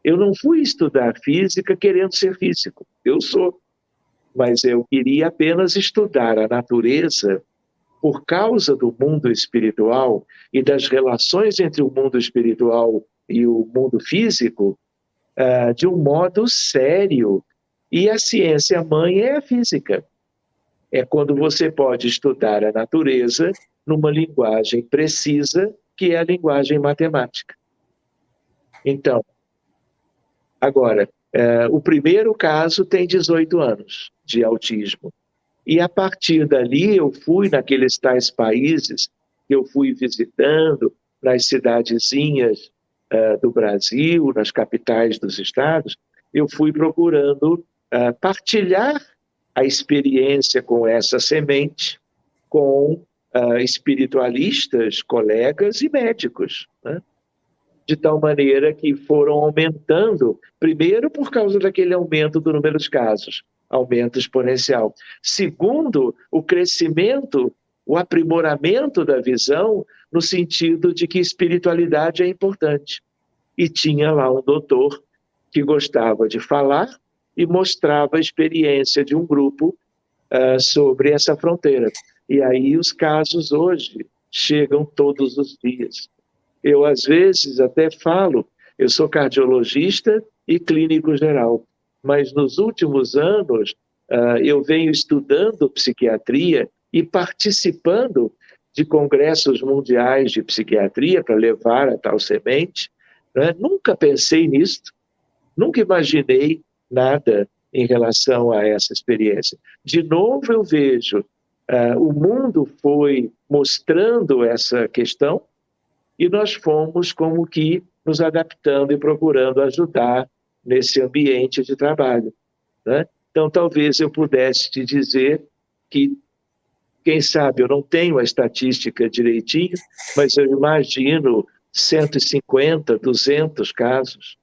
eu não fui estudar física querendo ser físico. Eu sou, mas eu queria apenas estudar a natureza por causa do mundo espiritual e das relações entre o mundo espiritual e o mundo físico, de um modo sério. E a ciência mãe é a física. É quando você pode estudar a natureza numa linguagem precisa, que é a linguagem matemática. Então, agora, o primeiro caso tem 18 anos de autismo. E a partir dali eu fui naqueles tais países que eu fui visitando, nas cidadezinhas do Brasil, nas capitais dos estados, eu fui procurando partilhar a experiência com essa semente, com espiritualistas, colegas e médicos, né? De tal maneira que foram aumentando, primeiro por causa daquele aumento do número de casos, aumento exponencial. Segundo, o crescimento, o aprimoramento da visão, no sentido de que espiritualidade é importante. E tinha lá um doutor que gostava de falar e mostrava a experiência de um grupo sobre essa fronteira. E aí os casos hoje chegam todos os dias. Eu, às vezes, até falo, eu sou cardiologista e clínico geral, mas nos últimos anos eu venho estudando psiquiatria e participando de congressos mundiais de psiquiatria para levar a tal semente, né? Nunca pensei nisso, nunca imaginei nada em relação a essa experiência. De novo eu vejo, o mundo foi mostrando essa questão, e nós fomos como que nos adaptando e procurando ajudar nesse ambiente de trabalho, né? Então, talvez eu pudesse te dizer que, quem sabe, eu não tenho a estatística direitinho, mas eu imagino 150, 200 casos.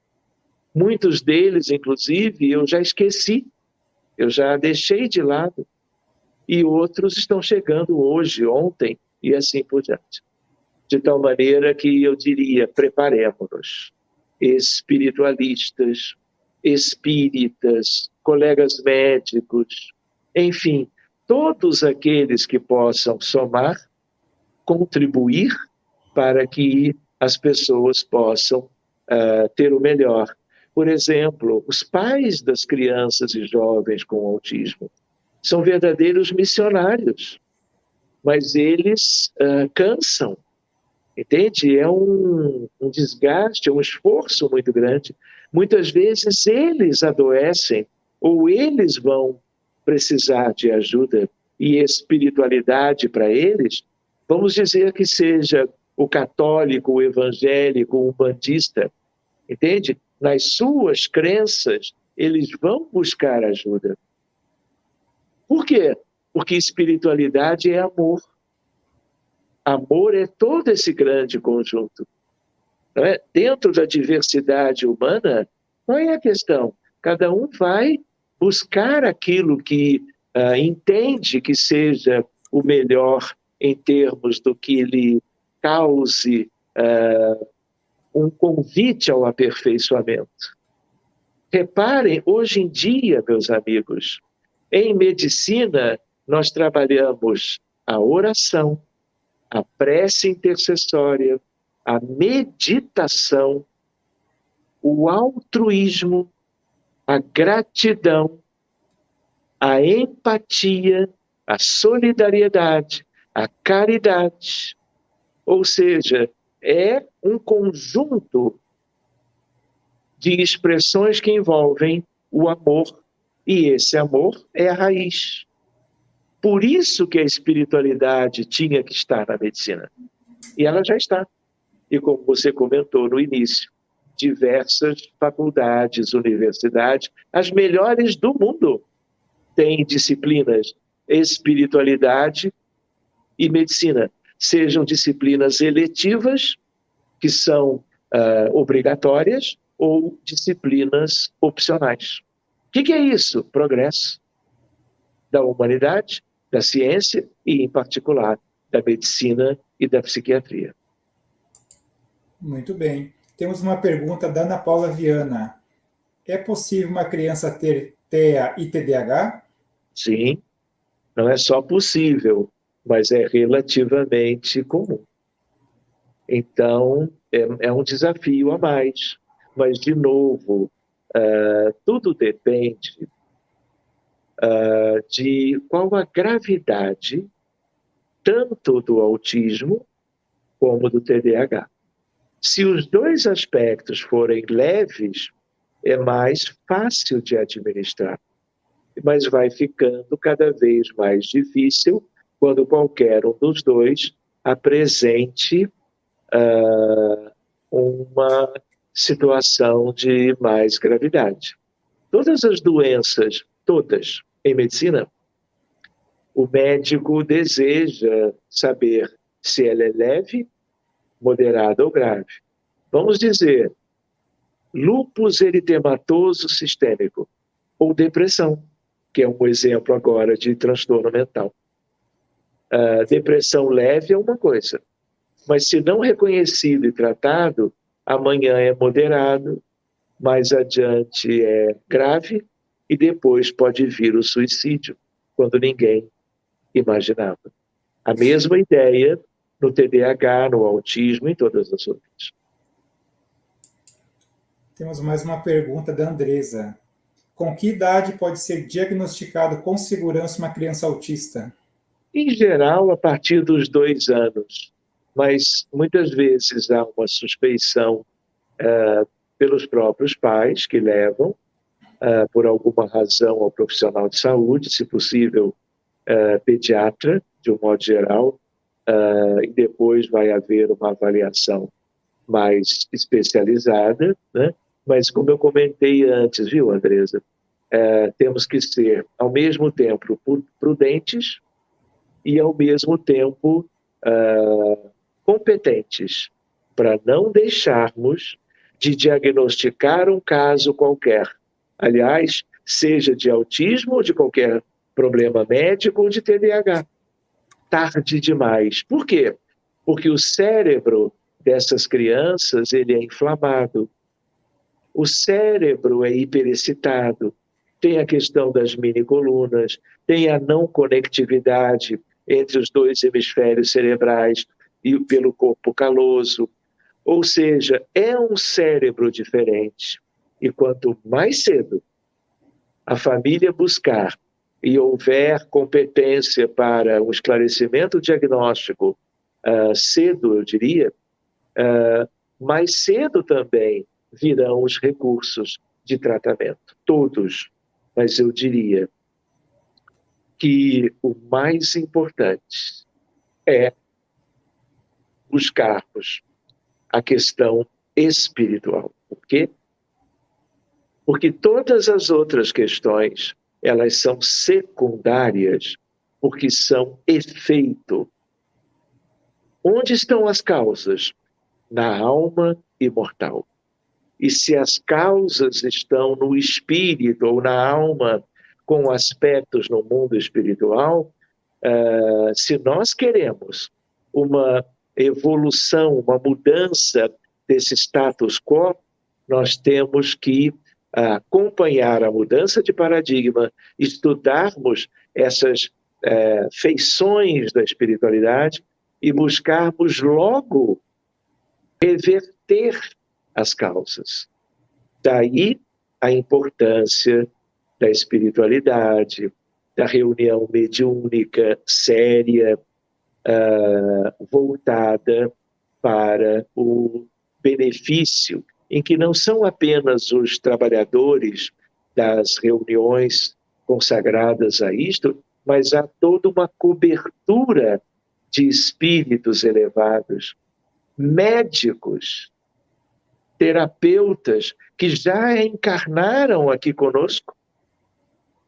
Muitos deles, inclusive, eu já esqueci, eu já deixei de lado, e outros estão chegando hoje, ontem, e assim por diante. De tal maneira que eu diria, preparemos-nos, espiritualistas, espíritas, colegas médicos, enfim, todos aqueles que possam somar, contribuir para que as pessoas possam ter o melhor. Por exemplo, os pais das crianças e jovens com autismo são verdadeiros missionários, mas eles cansam. Entende? É um desgaste, um esforço muito grande. Muitas vezes eles adoecem ou eles vão precisar de ajuda e espiritualidade para eles. Vamos dizer que seja o católico, o evangélico, o umbandista. Entende? Nas suas crenças, eles vão buscar ajuda. Por quê? Porque espiritualidade é amor. Amor é todo esse grande conjunto. Não é? Dentro da diversidade humana, qual é a questão? Cada um vai buscar aquilo que entende que seja o melhor em termos do que lhe cause um convite ao aperfeiçoamento. Reparem, hoje em dia, meus amigos, em medicina, nós trabalhamos a oração, a prece intercessória, a meditação, o altruísmo, a gratidão, a empatia, a solidariedade, a caridade. Ou seja, é um conjunto de expressões que envolvem o amor, e esse amor é a raiz. Por isso que a espiritualidade tinha que estar na medicina. E ela já está. E como você comentou no início, diversas faculdades, universidades, as melhores do mundo, têm disciplinas espiritualidade e medicina. Sejam disciplinas eletivas, que são obrigatórias, ou disciplinas opcionais. O que é isso? Progresso da humanidade, da ciência e, em particular, da medicina e da psiquiatria. Muito bem. Temos uma pergunta da Ana Paula Viana. É possível uma criança ter TEA e TDAH? Sim, não é só possível, mas é relativamente comum. Então, é um desafio a mais. Mas, de novo, tudo depende de qual a gravidade tanto do autismo como do TDAH. Se os dois aspectos forem leves, é mais fácil de administrar, mas vai ficando cada vez mais difícil quando qualquer um dos dois apresente uma situação de mais gravidade. Todas as doenças, todas, em medicina, o médico deseja saber se ela é leve, moderada ou grave. Vamos dizer, lúpus eritematoso sistêmico ou depressão, que é um exemplo agora de transtorno mental. A depressão leve é uma coisa, mas se não reconhecido e tratado, amanhã é moderado, mais adiante é grave e depois pode vir o suicídio, quando ninguém imaginava. A mesma ideia no TDAH, no autismo e todas as outras. Temos mais uma pergunta da Andresa. Com que idade pode ser diagnosticado com segurança uma criança autista? Em geral, a partir dos 2 anos, mas muitas vezes há uma suspeição pelos próprios pais que levam, por alguma razão, ao profissional de saúde, se possível, pediatra, de um modo geral, e depois vai haver uma avaliação mais especializada, né? Mas como eu comentei antes, viu, Andresa, temos que ser, ao mesmo tempo, prudentes e, ao mesmo tempo, competentes, para não deixarmos de diagnosticar um caso qualquer. Aliás, seja de autismo ou de qualquer problema médico ou de TDAH. Tarde demais. Por quê? Porque o cérebro dessas crianças ele é inflamado. O cérebro é hiperexcitado. Tem a questão das minicolunas, tem a não conectividade entre os 2 hemisférios cerebrais e pelo corpo caloso. Ou seja, é um cérebro diferente. E quanto mais cedo a família buscar e houver competência para um esclarecimento diagnóstico cedo, eu diria, mais cedo também virão os recursos de tratamento. Todos. Mas eu diria que o mais importante é buscarmos a questão espiritual. Por quê? Porque todas as outras questões, elas são secundárias, porque são efeito. Onde estão as causas? Na alma imortal. E se as causas estão no espírito ou na alma, com aspectos no mundo espiritual, se nós queremos uma evolução, uma mudança desse status quo, nós temos que acompanhar a mudança de paradigma, estudarmos essas feições da espiritualidade e buscarmos logo reverter as causas. Daí a importância da espiritualidade, da reunião mediúnica séria, voltada para o benefício em que não são apenas os trabalhadores das reuniões consagradas a isto, mas há toda uma cobertura de espíritos elevados, médicos, terapeutas que já encarnaram aqui conosco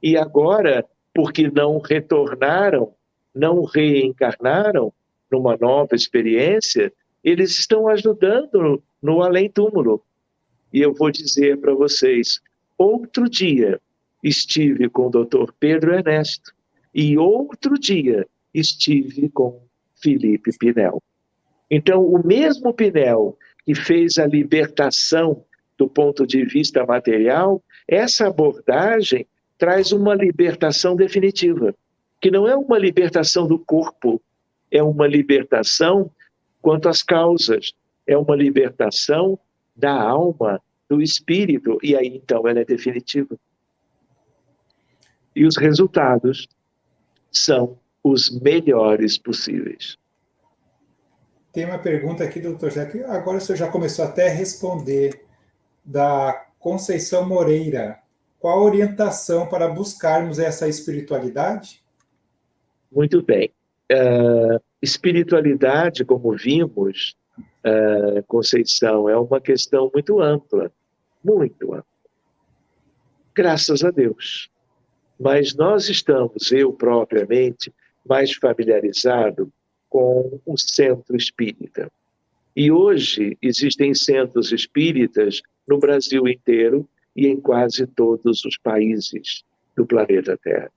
e agora, porque não retornaram, não reencarnaram numa nova experiência, eles estão ajudando no além-túmulo. E eu vou dizer para vocês, outro dia estive com o Dr. Pedro Ernesto e outro dia estive com Felipe Pinel. Então, o mesmo Pinel que fez a libertação do ponto de vista material, essa abordagem traz uma libertação definitiva, que não é uma libertação do corpo, é uma libertação quanto às causas, é uma libertação da alma, do espírito, e aí então ela é definitiva. E os resultados são os melhores possíveis. Tem uma pergunta aqui, doutor Zé, que agora o senhor já começou até a responder, da Conceição Moreira. Qual a orientação para buscarmos essa espiritualidade? Muito bem. Espiritualidade, como vimos, Conceição, é uma questão muito ampla, muito ampla. Graças a Deus. Mas nós estamos, eu propriamente, mais familiarizado com o centro espírita. E hoje existem centros espíritas no Brasil inteiro e em quase todos os países do planeta Terra.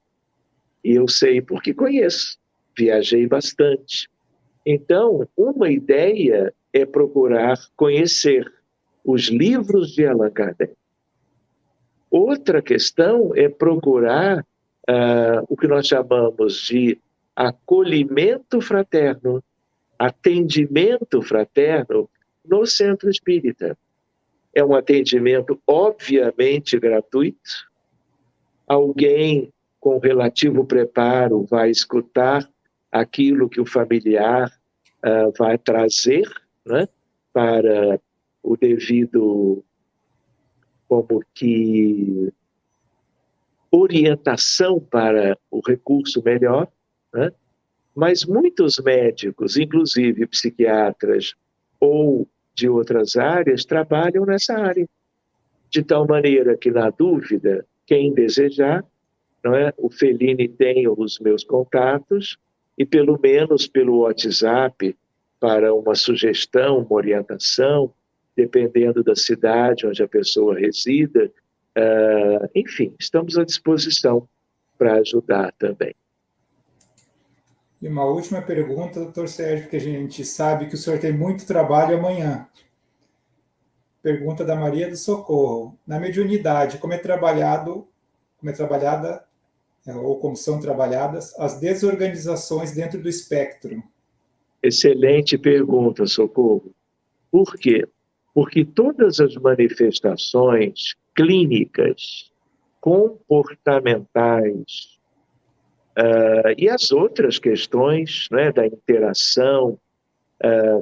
E eu sei porque conheço, viajei bastante. Então, uma ideia é procurar conhecer os livros de Allan Kardec. Outra questão é procurar o que nós chamamos de acolhimento fraterno, atendimento fraterno no centro espírita. É um atendimento obviamente gratuito. Alguém com relativo preparo vai escutar aquilo que o familiar vai trazer, né, para o devido, como que, orientação para o recurso melhor, né? Mas muitos médicos, inclusive psiquiatras ou de outras áreas, trabalham nessa área. De tal maneira que, na dúvida, quem desejar, não é? O Fellini tem os meus contatos e, pelo menos pelo WhatsApp, para uma sugestão, uma orientação, dependendo da cidade onde a pessoa resida, enfim, estamos à disposição para ajudar também. E uma última pergunta, doutor Sérgio, porque a gente sabe que o senhor tem muito trabalho amanhã. Pergunta da Maria do Socorro. Na mediunidade, como são trabalhadas as desorganizações dentro do espectro? Excelente pergunta, Socorro. Por quê? Porque todas as manifestações clínicas, comportamentais, e as outras questões, né, da interação,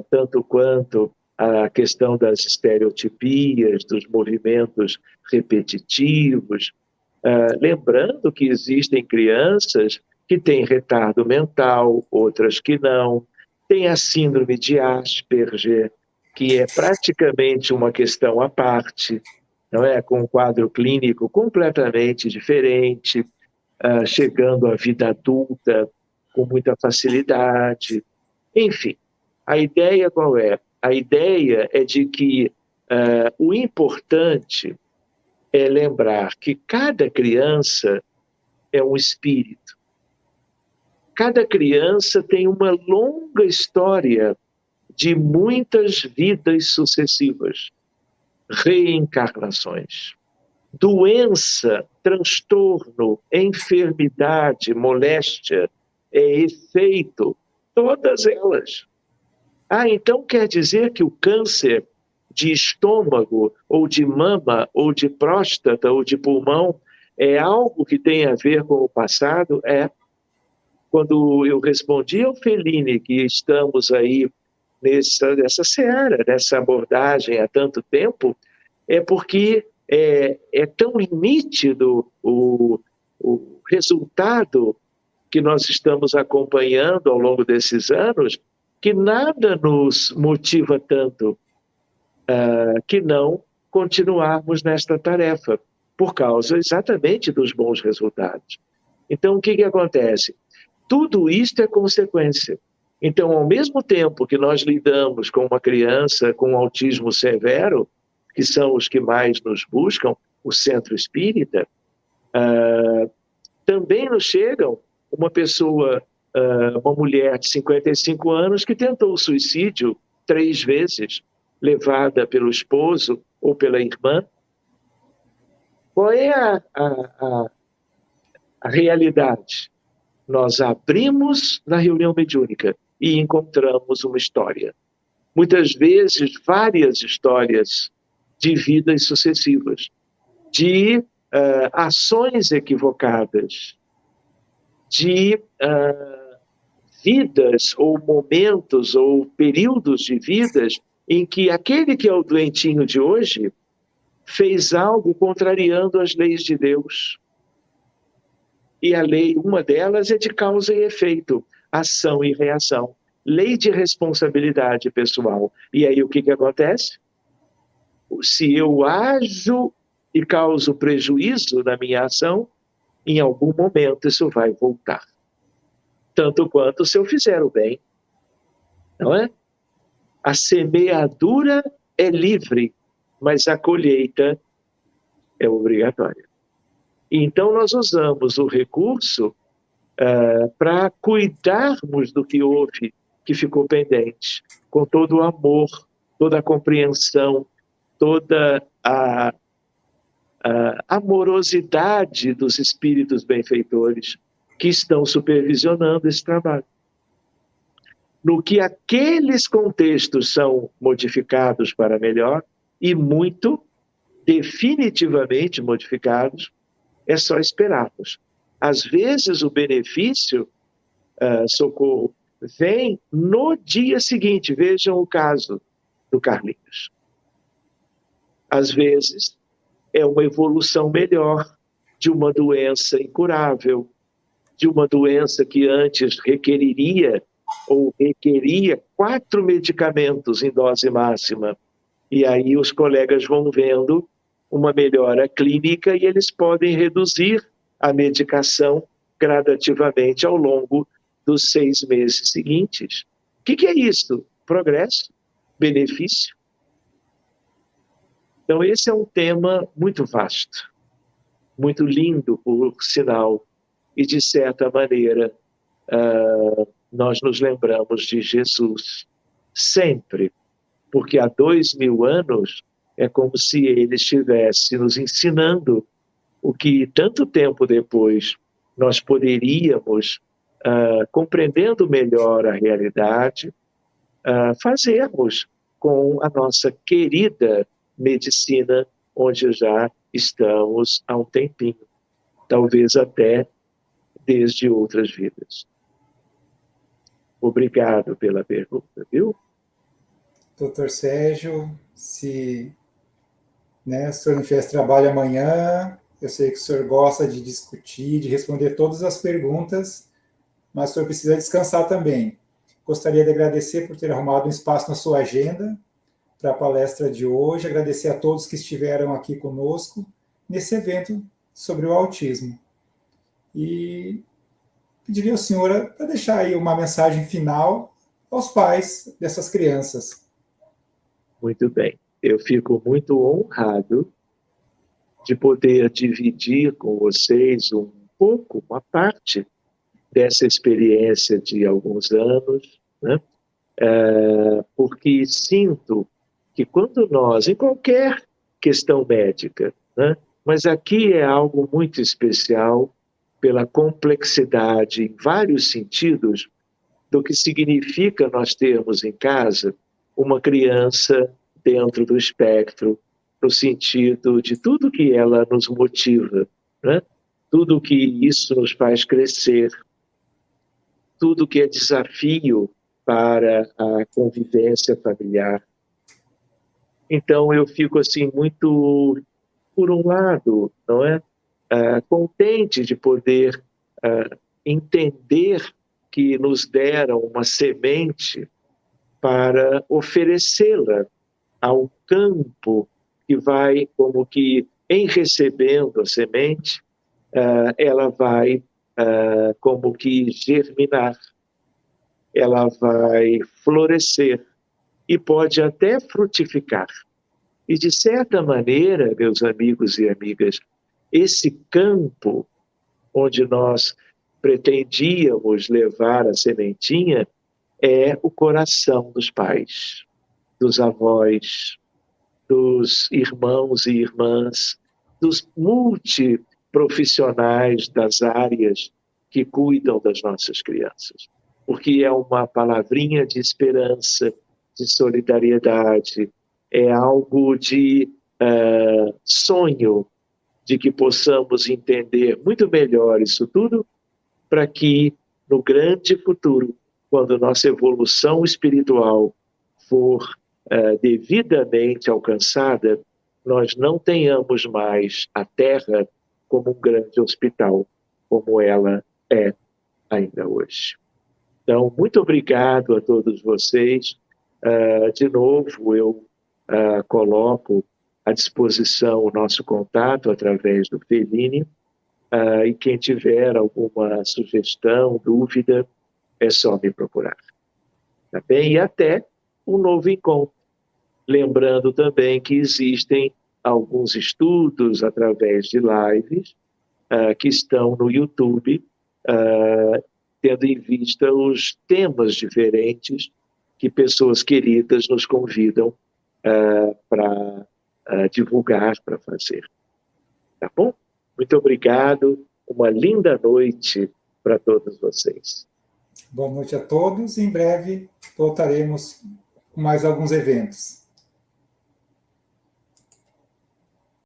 tanto quanto a questão das estereotipias, dos movimentos repetitivos, lembrando que existem crianças que têm retardo mental, outras que não, tem a síndrome de Asperger, que é praticamente uma questão à parte, não é? Com um quadro clínico completamente diferente, chegando à vida adulta com muita facilidade. Enfim, a ideia qual é? A ideia é de que o importante é lembrar que cada criança é um espírito. Cada criança tem uma longa história de muitas vidas sucessivas, reencarnações. Doença, transtorno, enfermidade, moléstia, efeito, todas elas. Então quer dizer que o câncer de estômago, ou de mama, ou de próstata, ou de pulmão, é algo que tem a ver com o passado? Quando eu respondi ao Fellini que estamos aí nessa seara, nessa abordagem há tanto tempo, é porque é tão nítido o resultado que nós estamos acompanhando ao longo desses anos, que nada nos motiva tanto que não continuarmos nesta tarefa, por causa exatamente dos bons resultados. Então, o que acontece? Tudo isto é consequência. Então, ao mesmo tempo que nós lidamos com uma criança com autismo severo, que são os que mais nos buscam, o centro espírita, também nos chegam uma pessoa, uma mulher de 55 anos que tentou suicídio 3 vezes, levada pelo esposo ou pela irmã. Qual é a realidade? Nós abrimos na reunião mediúnica e encontramos uma história. Muitas vezes, várias histórias de vidas sucessivas, de ações equivocadas, de vidas ou momentos ou períodos de vidas em que aquele que é o doentinho de hoje fez algo contrariando as leis de Deus. E a lei, uma delas é de causa e efeito, ação e reação. Lei de responsabilidade pessoal. E aí o que acontece? Se eu ajo e causo prejuízo na minha ação, em algum momento isso vai voltar. Tanto quanto se eu fizer o bem. Não é? A semeadura é livre, mas a colheita é obrigatória. Então nós usamos o recurso para cuidarmos do que houve, que ficou pendente, com todo o amor, toda a compreensão, toda a amorosidade dos espíritos benfeitores que estão supervisionando esse trabalho. No que aqueles contextos são modificados para melhor, e muito, definitivamente modificados, é só esperarmos. Às vezes o benefício, Socorro, vem no dia seguinte. Vejam o caso do Carlinhos. Às vezes é uma evolução melhor de uma doença incurável, de uma doença que antes requeria 4 medicamentos em dose máxima. E aí os colegas vão vendo uma melhora clínica e eles podem reduzir a medicação gradativamente ao longo dos 6 meses seguintes. O que é isso? Progresso? Benefício? Então esse é um tema muito vasto, muito lindo, por sinal, e de certa maneira nós nos lembramos de Jesus sempre, porque há 2000 anos é como se ele estivesse nos ensinando o que tanto tempo depois nós poderíamos, compreendendo melhor a realidade, fazermos com a nossa querida medicina, onde já estamos há um tempinho, talvez até desde outras vidas. Obrigado pela pergunta, viu? Doutor Sérgio, se o senhor não tivesse trabalho amanhã, eu sei que o senhor gosta de discutir, de responder todas as perguntas, mas o senhor precisa descansar também. Gostaria de agradecer por ter arrumado um espaço na sua agenda para a palestra de hoje, agradecer a todos que estiveram aqui conosco nesse evento sobre o autismo. E pediria ao senhor para deixar aí uma mensagem final aos pais dessas crianças. Muito bem. Eu fico muito honrado de poder dividir com vocês um pouco, uma parte dessa experiência de alguns anos, né? Porque sinto que quando nós, em qualquer questão médica, né? Mas aqui é algo muito especial pela complexidade, em vários sentidos, do que significa nós termos em casa uma criança dentro do espectro, no sentido de tudo que ela nos motiva, né? Tudo que isso nos faz crescer, tudo que é desafio para a convivência familiar. Então, eu fico assim muito, por um lado, não é? Contente de poder entender que nos deram uma semente para oferecê-la ao campo que vai, como que em recebendo a semente, ela vai como que germinar, ela vai florescer e pode até frutificar. E, de certa maneira, meus amigos e amigas, esse campo onde nós pretendíamos levar a sementinha é o coração dos pais, dos avós, dos irmãos e irmãs, dos multiprofissionais das áreas que cuidam das nossas crianças. Porque é uma palavrinha de esperança, de solidariedade, é algo de sonho, de que possamos entender muito melhor isso tudo, para que no grande futuro, quando nossa evolução espiritual for devidamente alcançada, nós não tenhamos mais a Terra como um grande hospital, como ela é ainda hoje. Então, muito obrigado a todos vocês. De novo, eu coloco à disposição o nosso contato através do Fellini, e quem tiver alguma sugestão, dúvida, é só me procurar. Tá bem? E até um novo encontro. Lembrando também que existem alguns estudos através de lives que estão no YouTube, tendo em vista os temas diferentes que pessoas queridas nos convidam para divulgar, para fazer. Tá bom? Muito obrigado. Uma linda noite para todos vocês. Boa noite a todos. Em breve voltaremos com mais alguns eventos.